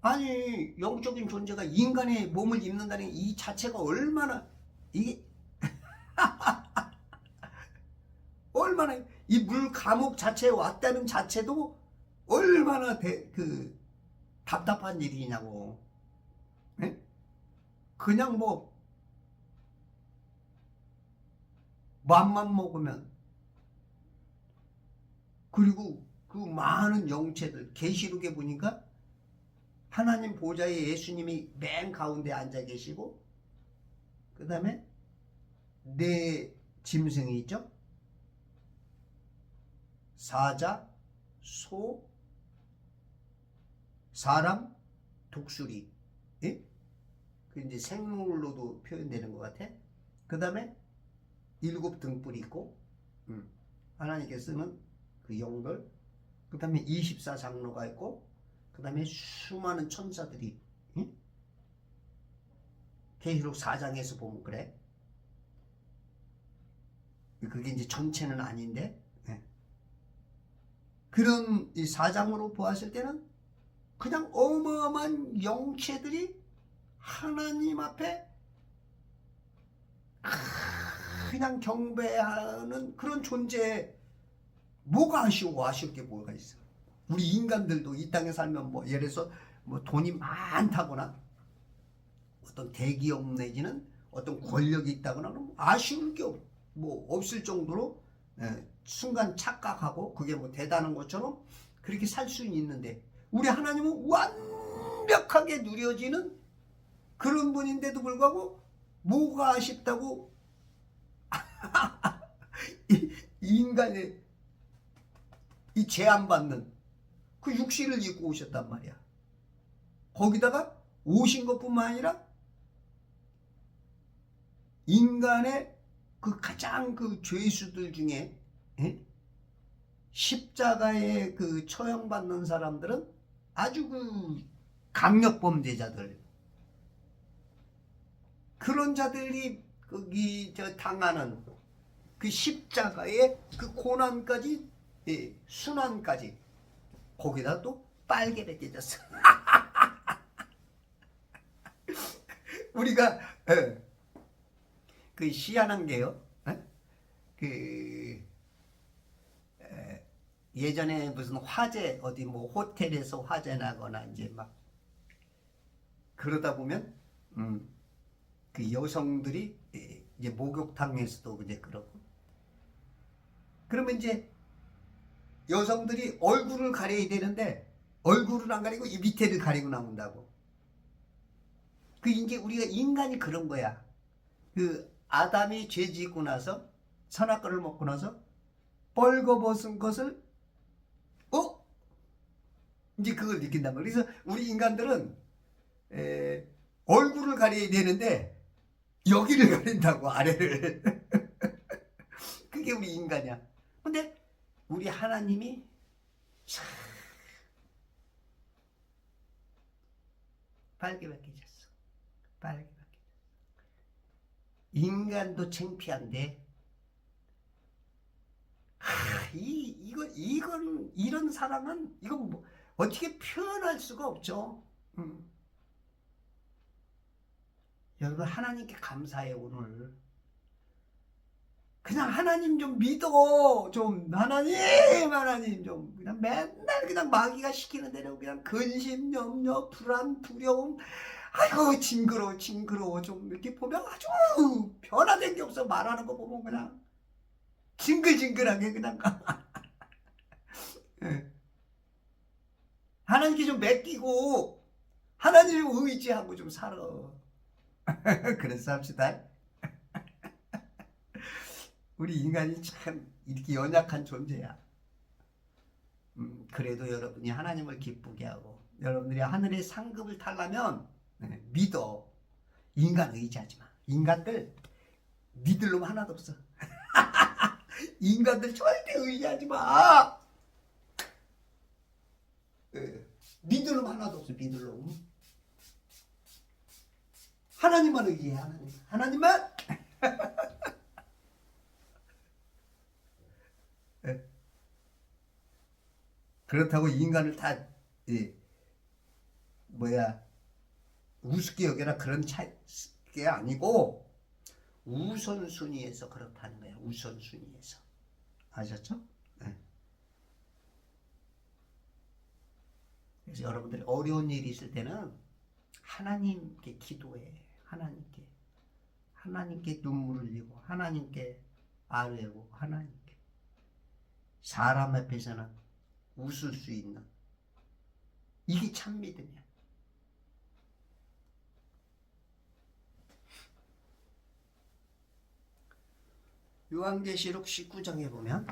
아니, 영적인 존재가 인간의 몸을 입는다는 이 자체가 얼마나, 이게 얼마나 이 물 감옥 자체에 왔다는 자체도 얼마나 답답한 일이냐고. 네? 그냥 뭐 맘만 먹으면, 그리고 그 많은 영체들 계시록에 보니까 하나님 보좌에 예수님이 맨 가운데 앉아 계시고, 그 다음에 네 짐승이 있죠. 사자, 소, 사람, 독수리. 예? 그 이제 생물로도 표현되는 것 같아. 그 다음에 7 등불이 있고, 하나님께서는 그 영들, 그 다음에 24장로가 있고, 그 다음에 수많은 천사들이, 계시록 4장에서 보면 그래. 그게 이제 전체는 아닌데, 그런 이 4장으로 보았을 때는 그냥 어마어마한 영체들이 하나님 앞에 그냥 경배하는 그런 존재에 뭐가 아쉬울 게 뭐가 있어. 우리 인간들도 이 땅에 살면 뭐 예를 들어서 뭐 돈이 많다거나 어떤 대기업 내지는 어떤 권력이 있다거나 아쉬울 게 뭐 없을 정도로 순간 착각하고 그게 뭐 대단한 것처럼 그렇게 살 수는 있는데, 우리 하나님은 완벽하게 누려지는 그런 분인데도 불구하고 뭐가 아쉽다고 인간의 이 제한받는 그 육신을 입고 오셨단 말이야. 거기다가 오신 것뿐만 아니라 인간의 그 가장 그 죄수들 중에 십자가에 그 처형받는 사람들은 아주 그 강력범죄자들, 그런 자들이 거기 당하는 그 십자가의 그 고난까지, 순환까지 거기다 또 빨개 벗겨졌어. 우리가 그 희한한 게요. 예전에 무슨 화재, 어디 뭐 호텔에서 화재 나거나 이제 막 그러다 보면 그 여성들이 이제 목욕탕에서도 이제 그렇고, 그러면 이제 여성들이 얼굴을 가려야 되는데 얼굴을 안 가리고 이 밑에를 가리고 나온다고. 그 이제 우리가 인간이 그런 거야. 그 아담이 죄 짓고 나서 선악과를 먹고 나서 벌거벗은 것을 이제 그걸 느낀단 말이에요. 그래서 우리 인간들은 얼굴을 가려야 되는데 여기를 가린다고, 아래를. 그게 우리 인간이야. 근데 우리 하나님이 참 빨개밖에 졌어. 빨개밖에. 인간도 창피한데, 이런 사랑은, 이건 뭐, 어떻게 표현할 수가 없죠. 여러분, 하나님께 감사해요, 오늘. 그냥 하나님 좀 믿어. 좀, 하나님 좀, 그냥 맨날 그냥 마귀가 시키는 대로 그냥 근심, 염려, 불안, 두려움. 아이고, 징그러워. 좀 이렇게 보면 아주 변화된 게 없어. 말하는 거 보면 그냥 징글징글하게 그냥. 하나님께 좀 맡기고, 하나님 의지하고 좀 살아. 그래서 합시다. 우리 인간이 참 이렇게 연약한 존재야. 그래도 여러분이 하나님을 기쁘게 하고, 여러분들이 하늘의 상급을 타려면 믿어. 인간 의지하지 마. 인간들 믿을 놈 하나도 없어. 인간들 절대 의지하지 마. 믿을 놈 하나도 없어. 믿을 놈. 하나님만 의지해. 하나님만. 그렇다고 인간을 다 우습게 여겨라, 그런 게 아니고 우선순위에서 그렇다는 거예요. 우선순위에서. 아셨죠? 네. 그래서 여러분들이 어려운 일이 있을 때는 하나님께 기도해. 하나님께 눈물을 흘리고, 하나님께 아뢰고, 하나님께. 사람 앞에서는 웃을 수 있는, 이게 참 믿음이야. 요한계시록 19장에 보면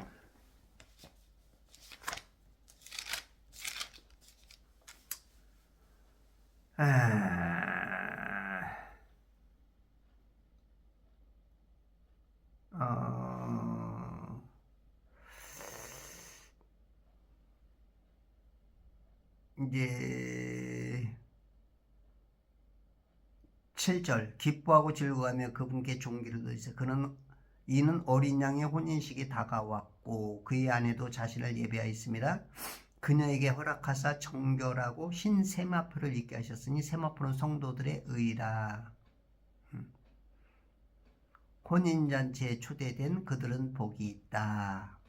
이제 7절, 기뻐하고 즐거워하며 그분께 존귀를 드리세. 이는 어린 양의 혼인식이 다가왔고 그의 아내도 자신을 예비하였습니다. 그녀에게 허락하사 정결하고 흰 세마포를 입게 하셨으니 세마포는 성도들의 의라. 혼인잔치에 초대된 그들은 복이 있다.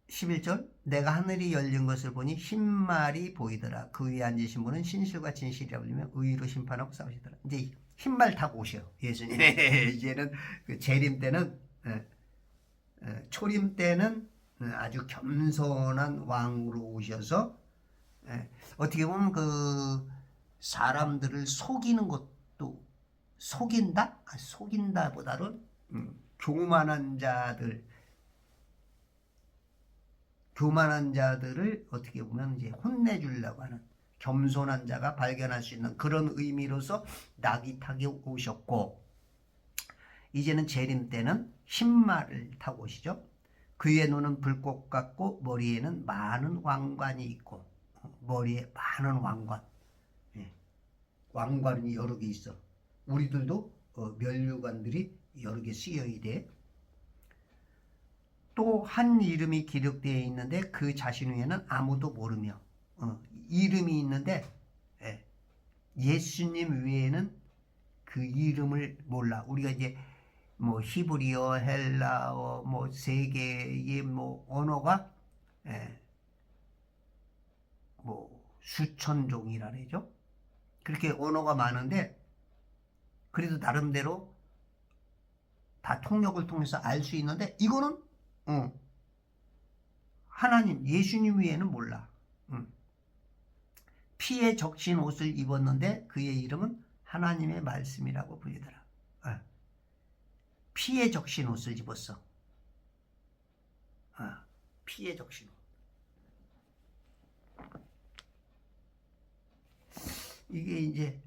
11절, 내가 하늘이 열린 것을 보니 흰말이 보이더라. 그 위에 앉으신 분은 신실과 진실이라 불리며 의로 심판하고 싸우시더라. 이제 흰말 타고 오셔, 예수님. 이제는 그 재림 때는, 초림 때는 아주 겸손한 왕으로 오셔서, 어떻게 보면 그 사람들을 속이는 것도, 속인다보다는 교만한 자들을 어떻게 보면 이제 혼내주려고 하는, 겸손한 자가 발견할 수 있는 그런 의미로서 낙이 타게 오셨고, 이제는 재림 때는 흰말을 타고 오시죠. 그의 눈은 불꽃 같고 머리에는 많은 왕관이 있고, 머리에 많은 왕관. 왕관이 여러 개 있어. 우리들도 면류관들이 여러 개 쓰여야 돼. 또 한 이름이 기록되어 있는데 그 자신 외에는 아무도 모르며, 이름이 있는데 예수님 외에는 그 이름을 몰라. 우리가 이제 뭐 히브리어, 헬라어, 뭐 세계의 뭐 언어가 뭐 수천 종이라 그러죠. 그렇게 언어가 많은데 그래도 나름대로 다 통역을 통해서 알 수 있는데, 이거는 하나님, 예수님 외에는 몰라. 피에 적신 옷을 입었는데 그의 이름은 하나님의 말씀이라고 불리더라. 피에 적신 옷을 입었어. 피에 적신 옷. 이게 이제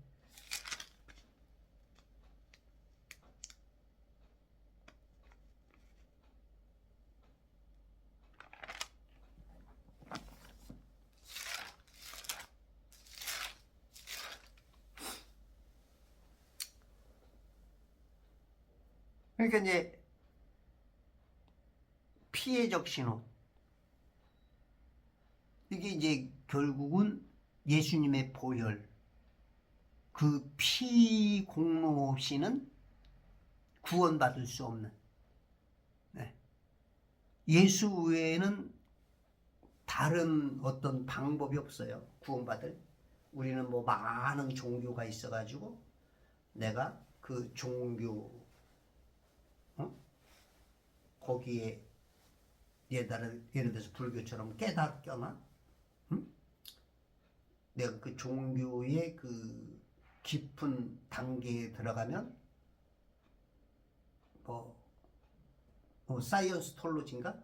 그러니까 이제 피에 적신 옷. 이게 이제 결국은 예수님의 보혈. 그 피 공로 없이는 구원받을 수 없는. 네. 예수 외에는 다른 어떤 방법이 없어요. 구원받을. 우리는 뭐 많은 종교가 있어가지고 내가 그 종교 거기에 예를 들어서 불교처럼 깨닫거나 내가 그 종교의 그 깊은 단계에 들어가면 뭐 사이언스톨로지인가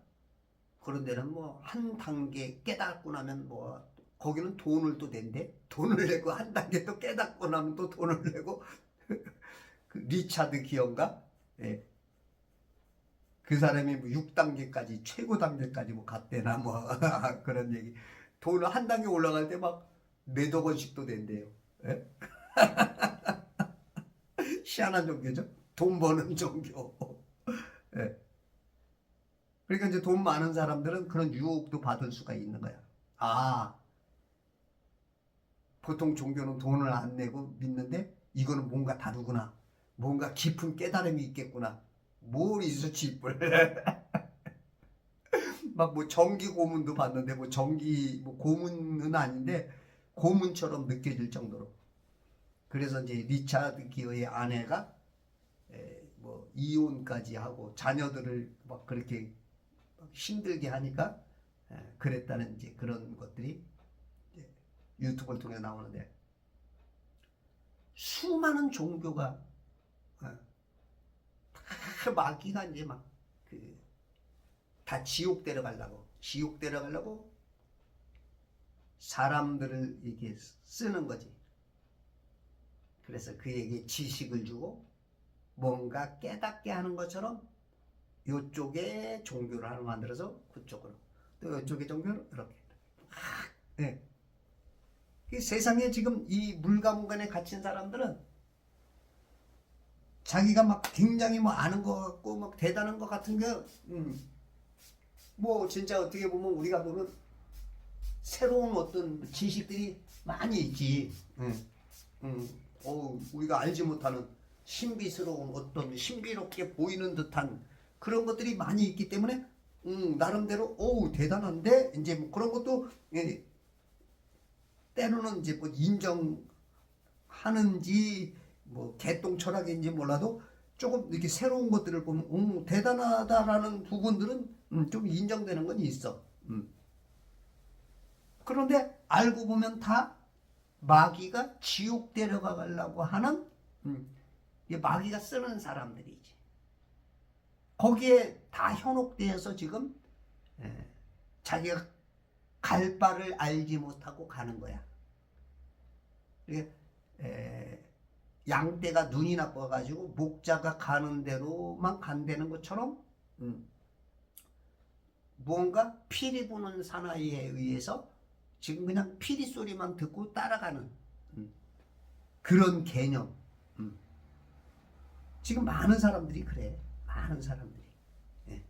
그런 데는 뭐 한 단계 깨닫고 나면 뭐 거기는 돈을 또 낸대. 돈을 내고 한 단계 또 깨닫고 나면 또 돈을 내고 그 리차드 기어인가? 예. 그 사람이 뭐 6단계까지 최고 단계까지 뭐 갔대나 뭐 그런 얘기. 돈을 한 단계 올라갈 때 막 몇억 원씩도 낸대요. 예? 희한한 종교죠. 돈 버는 종교. 예. 그러니까 이제 돈 많은 사람들은 그런 유혹도 받을 수가 있는 거야. 보통 종교는 돈을 안 내고 믿는데 이거는 뭔가 다르구나. 뭔가 깊은 깨달음이 있겠구나. 뭘 있어 쥐뿔. 막 뭐 정기 고문도 받는데 뭐 정기 뭐 고문은 아닌데 고문처럼 느껴질 정도로. 그래서 이제 리차드 기어의 아내가 뭐 이혼까지 하고 자녀들을 막 그렇게 힘들게 하니까 그랬다는 이제 그런 것들이 이제 유튜브를 통해 나오는데 수많은 종교가 다 마귀가 이제 막 다 지옥 데려가려고 사람들을 이렇게 쓰는 거지. 그래서 그에게 지식을 주고 뭔가 깨닫게 하는 것처럼 이쪽에 종교를 하나 만들어서 그쪽으로 또 이쪽에 종교를 이렇게. 네. 세상에 지금 이 물가문간에 갇힌 사람들은 자기가 막 굉장히 뭐 아는 것 같고 막 대단한 것 같은 게 뭐 진짜 어떻게 보면 우리가 보면 새로운 어떤 지식들이 많이 있지. 우리가 알지 못하는 신비스러운 어떤 신비롭게 보이는 듯한 그런 것들이 많이 있기 때문에 나름대로 대단한데 이제 뭐 그런 것도 때로는 이제 뭐 인정하는지 뭐 개똥 철학인지 몰라도 조금 이렇게 새로운 것들을 보면 대단하다라는 부분들은 좀 인정되는 건 있어. 그런데 알고 보면 다 마귀가 지옥 데려가려고 하는 마귀가 쓰는 사람들이지. 거기에 다 현혹되어서 지금 자기가 갈 바를 알지 못하고 가는 거야. 양떼가 눈이 나빠가지고 목자가 가는 대로만 간다는 것처럼 뭔가 피리 부는 사나이에 의해서 지금 그냥 피리 소리만 듣고 따라가는 그런 개념. 지금 많은 사람들이 그래. 많은 사람들이. 예.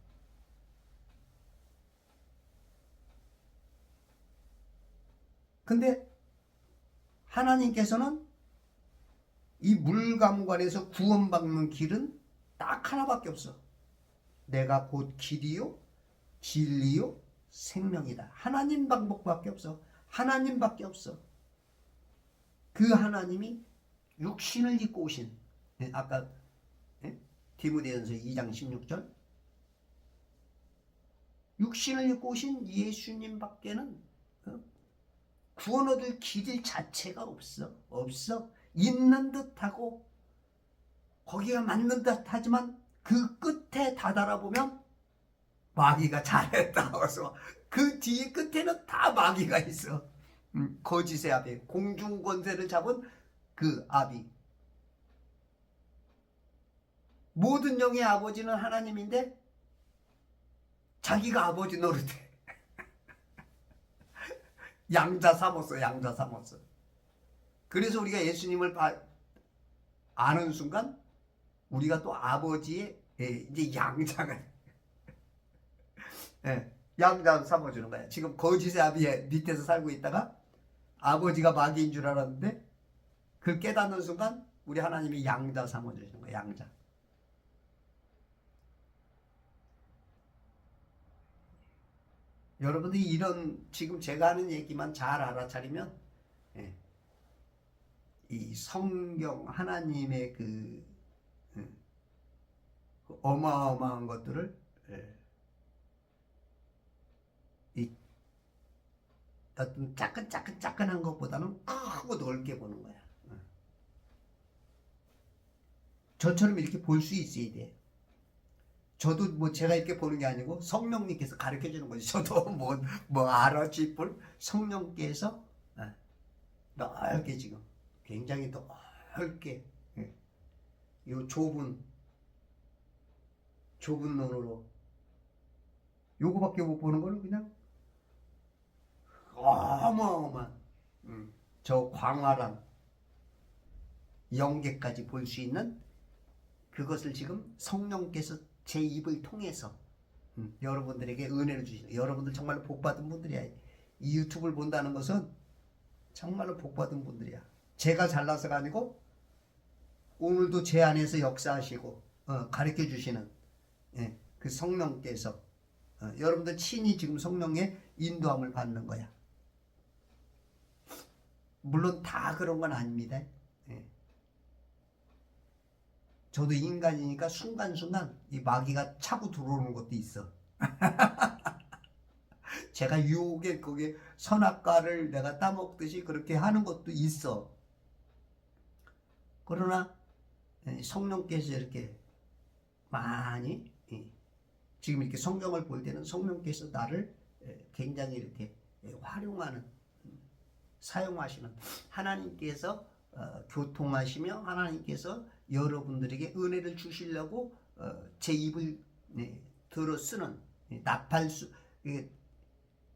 근데 하나님께서는 이 물감관에서 구원받는 길은 딱 하나밖에 없어. 내가 곧 길이요 진리요 생명이다. 하나님 방법밖에 없어. 하나님밖에 없어. 그 하나님이 육신을 입고 오신 아까 디모데전서 2장 16절 육신을 입고 오신 예수님밖에는 구원 얻을 길 자체가 없어. 있는 듯하고 거기가 맞는 듯하지만 그 끝에 다다라보면 마귀가 잘했다. 그래서 그 뒤에 끝에는 다 마귀가 있어. 거짓의 아비, 공중권세를 잡은 그 아비. 모든 영의 아버지는 하나님인데 자기가 아버지 노릇해. 양자 삼았어, 양자 삼았어. 그래서 우리가 예수님을 아는 순간 우리가 또 아버지의 이제 양자가 양자 삼아주는 거야. 지금 거짓의 아비의 밑에서 살고 있다가 아버지가 마귀인 줄 알았는데 그 깨닫는 순간 우리 하나님이 양자 삼아주시는 거야. 양자. 여러분들이 이런 지금 제가 하는 얘기만 잘 알아차리면 이 성경 하나님의 그 어마어마한 것들을 이 어떤 짜끈한 것보다는 크고 넓게 보는 거야. 저처럼 이렇게 볼 수 있어야 돼. 저도 뭐 제가 이렇게 보는 게 아니고 성령님께서 가르쳐 주는 거지. 저도 뭐 알아짚을 성령께서 넓게 지금 굉장히 넓게 이 좁은 눈으로 요거밖에 못 보는 거는 그냥 어마어마한 저 광활한 영계까지 볼 수 있는 그것을 지금 성령께서 제 입을 통해서 여러분들에게 은혜를 주시는, 여러분들 정말로 복받은 분들이야. 이 유튜브를 본다는 것은 정말로 복받은 분들이야. 제가 잘나서가 아니고 오늘도 제 안에서 역사하시고 가르쳐 주시는 그 성령께서 여러분들 친히 지금 성령의 인도함을 받는 거야. 물론 다 그런 건 아닙니다. 저도 인간이니까 순간순간 이 마귀가 차고 들어오는 것도 있어. 제가 유혹에 거기에 선악과를 내가 따먹듯이 그렇게 하는 것도 있어. 그러나 성령께서 이렇게 많이 지금 이렇게 성경을 볼 때는 성령께서 나를 굉장히 이렇게 활용하는, 사용하시는, 하나님께서 교통하시며 하나님께서 여러분들에게 은혜를 주시려고 제 입을 들어 쓰는 나팔수,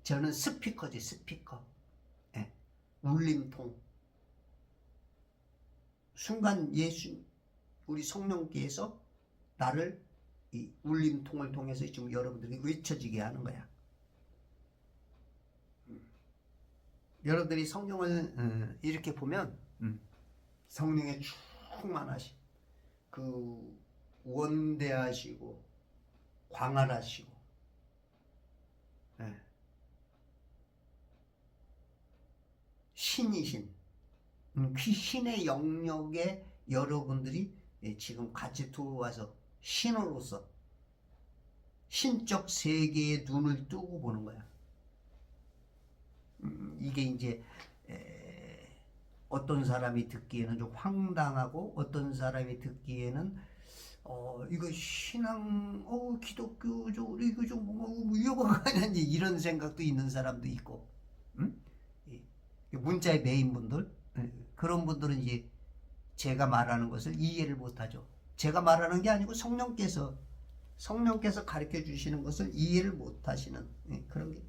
저는 스피커지, 스피커. 울림통. 순간 우리 성령께서 나를 이 울림통을 통해서 지금 여러분들에게 외쳐지게 하는 거야. 여러분들이 성경을 이렇게 보면 성령의 충만하신 그 원대하시고 광활하시고 신이신 그 신의 영역에 여러분들이 지금 같이 들어와서 신으로서 신적 세계의 눈을 뜨고 보는 거야. 이게 이제 어떤 사람이 듣기에는 좀 황당하고 어떤 사람이 듣기에는 이거 신앙 기독교적으로 이거 좀 뭐 위험한 거 아니야 이런 생각도 있는 사람도 있고 문자에 매인 분들 그런 분들은 이제 제가 말하는 것을 이해를 못하죠. 제가 말하는 게 아니고 성령께서 가르쳐 주시는 것을 이해를 못하시는 그런 게.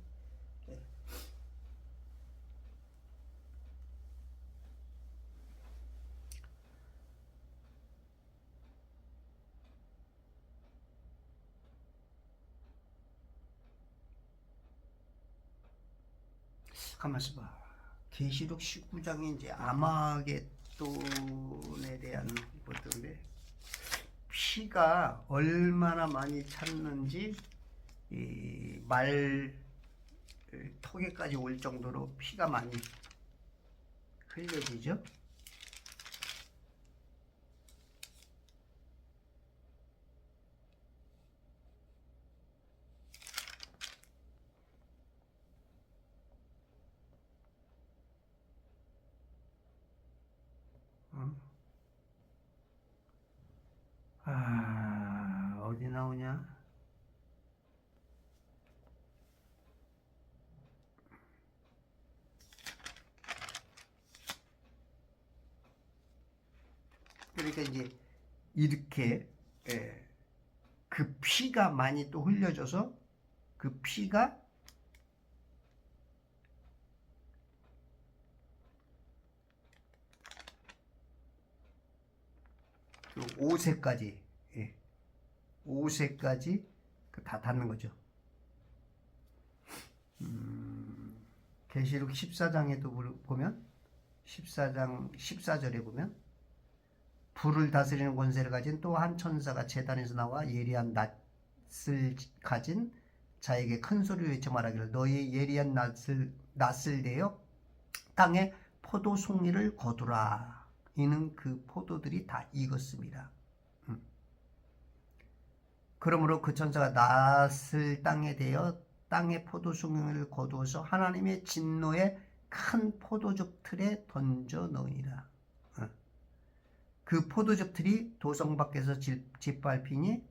가만있어 봐. 계시록 19장에 이제 아마겟돈에 대한 것들인데 피가 얼마나 많이 찼는지 이 말 턱에까지 올 정도로 피가 많이 흘려지죠. 나오냐? 그러니까 이제 이렇게 그 피가 많이 또 흘려져서 그 피가 그 5세까지 5세까지 다 닿는 거죠. 계시록 14장에도 보면 14장 14절에 보면 불을 다스리는 권세를 가진 또 한 천사가 제단에서 나와 예리한 낫을 가진 자에게 큰 소리로 외쳐 말하기를 너의 예리한 낫을 대어 땅에 포도 송이를 거두라. 이는 그 포도들이 다 익었습니다. 그러므로 그 천사가 낫을 땅에 대어 땅에 포도 송이를 거두어서 하나님의 진노의 큰 포도즙 틀에 던져 넣으니라. 그 포도즙 틀이 도성 밖에서 짓밟히니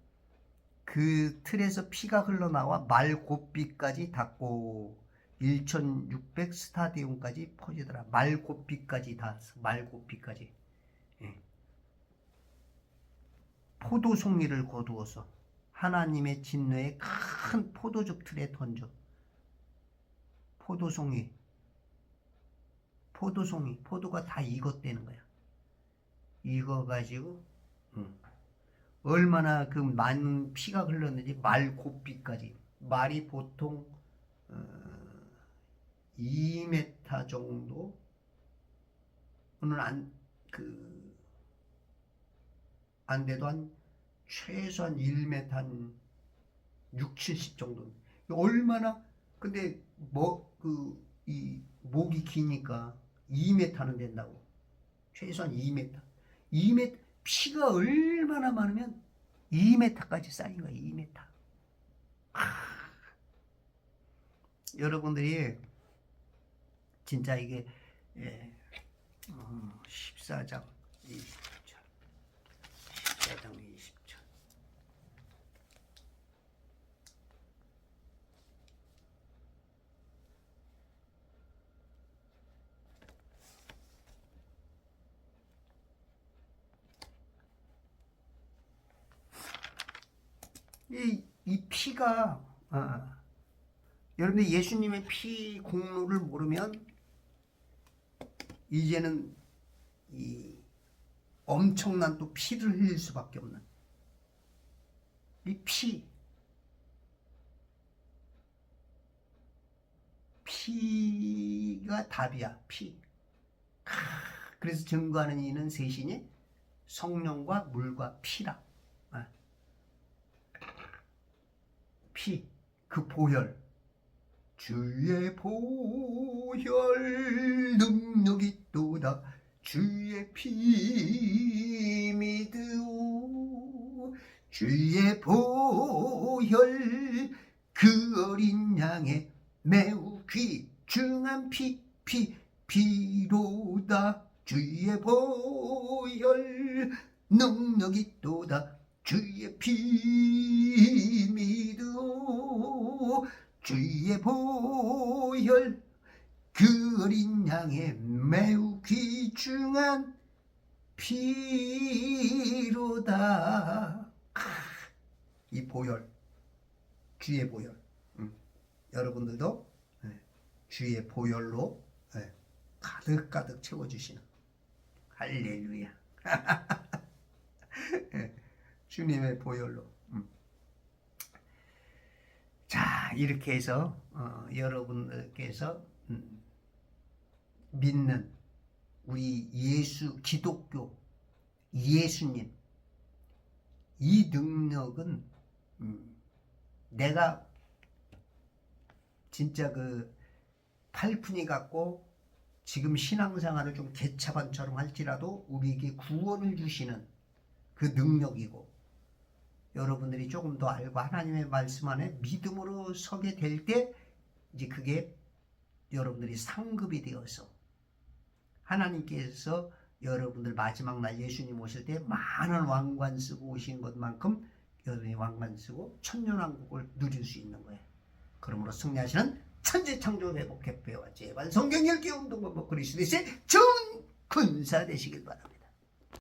그 틀에서 피가 흘러나와 말곶비까지 닿고 1600 스타디움까지 퍼지더라. 말곶비까지 닿았어. 말곶비까지. 포도송이를 거두어서 하나님의 진노의 큰 포도즙 틀에 던져. 포도송이, 포도가 다 익었다는 거야. 익어가지고 얼마나 그 많은 피가 흘렀는지 말곶비까지. 말이 보통 2m 정도는 안 돼도 최소한 1m 한 6, 70 정도. 얼마나 근데 이 목이 기니까 2m는 된다고. 최소한 2m. 2m 피가 얼마나 많으면 2m까지 쌓인 거야. 2m. 여러분들이 진짜 이게 14장 20절 14장 20절 이 피가 여러분들 예수님의 피 공로를 모르면 이제는 이 엄청난 또 피를 흘릴 수밖에 없는 이 피가 답이야. 그래서 증거하는 이는 셋이니 성령과 물과 피라. 그 보혈, 주의 보혈 능력이 있도다. 주의 피 믿으오. 주의 보혈 그 어린 양의 매우 귀중한 피로다. 주의 보혈 능력이 있도다. 주의 피 믿으오. 주의 보혈 그 어린 양의 매우 귀중한 피로다. 이 보혈, 주의 보혈. 여러분들도 주의 보혈로 가득가득 채워주시는 할렐루야. 주님의 보혈로. 자, 이렇게 해서 여러분들께서 믿는 우리 기독교 예수님, 이 능력은 내가 진짜 팔푼이 같고 지금 신앙생활을 좀 개차반처럼 할지라도 우리에게 구원을 주시는 그 능력이고, 여러분들이 조금 더 알고 하나님의 말씀 안에 믿음으로 서게 될 때 이제 그게 여러분들이 상급이 되어서 하나님께서 여러분들 마지막 날 예수님 오실 때 많은 왕관 쓰고 오신 것만큼 여러분이 왕관 쓰고 천년왕국을 누릴 수 있는 거예요. 그러므로 승리하시는 천지창조 회복 개폐와 재발 성경 읽기 운동과 그리스도의 좋은 군사 되시길 바랍니다.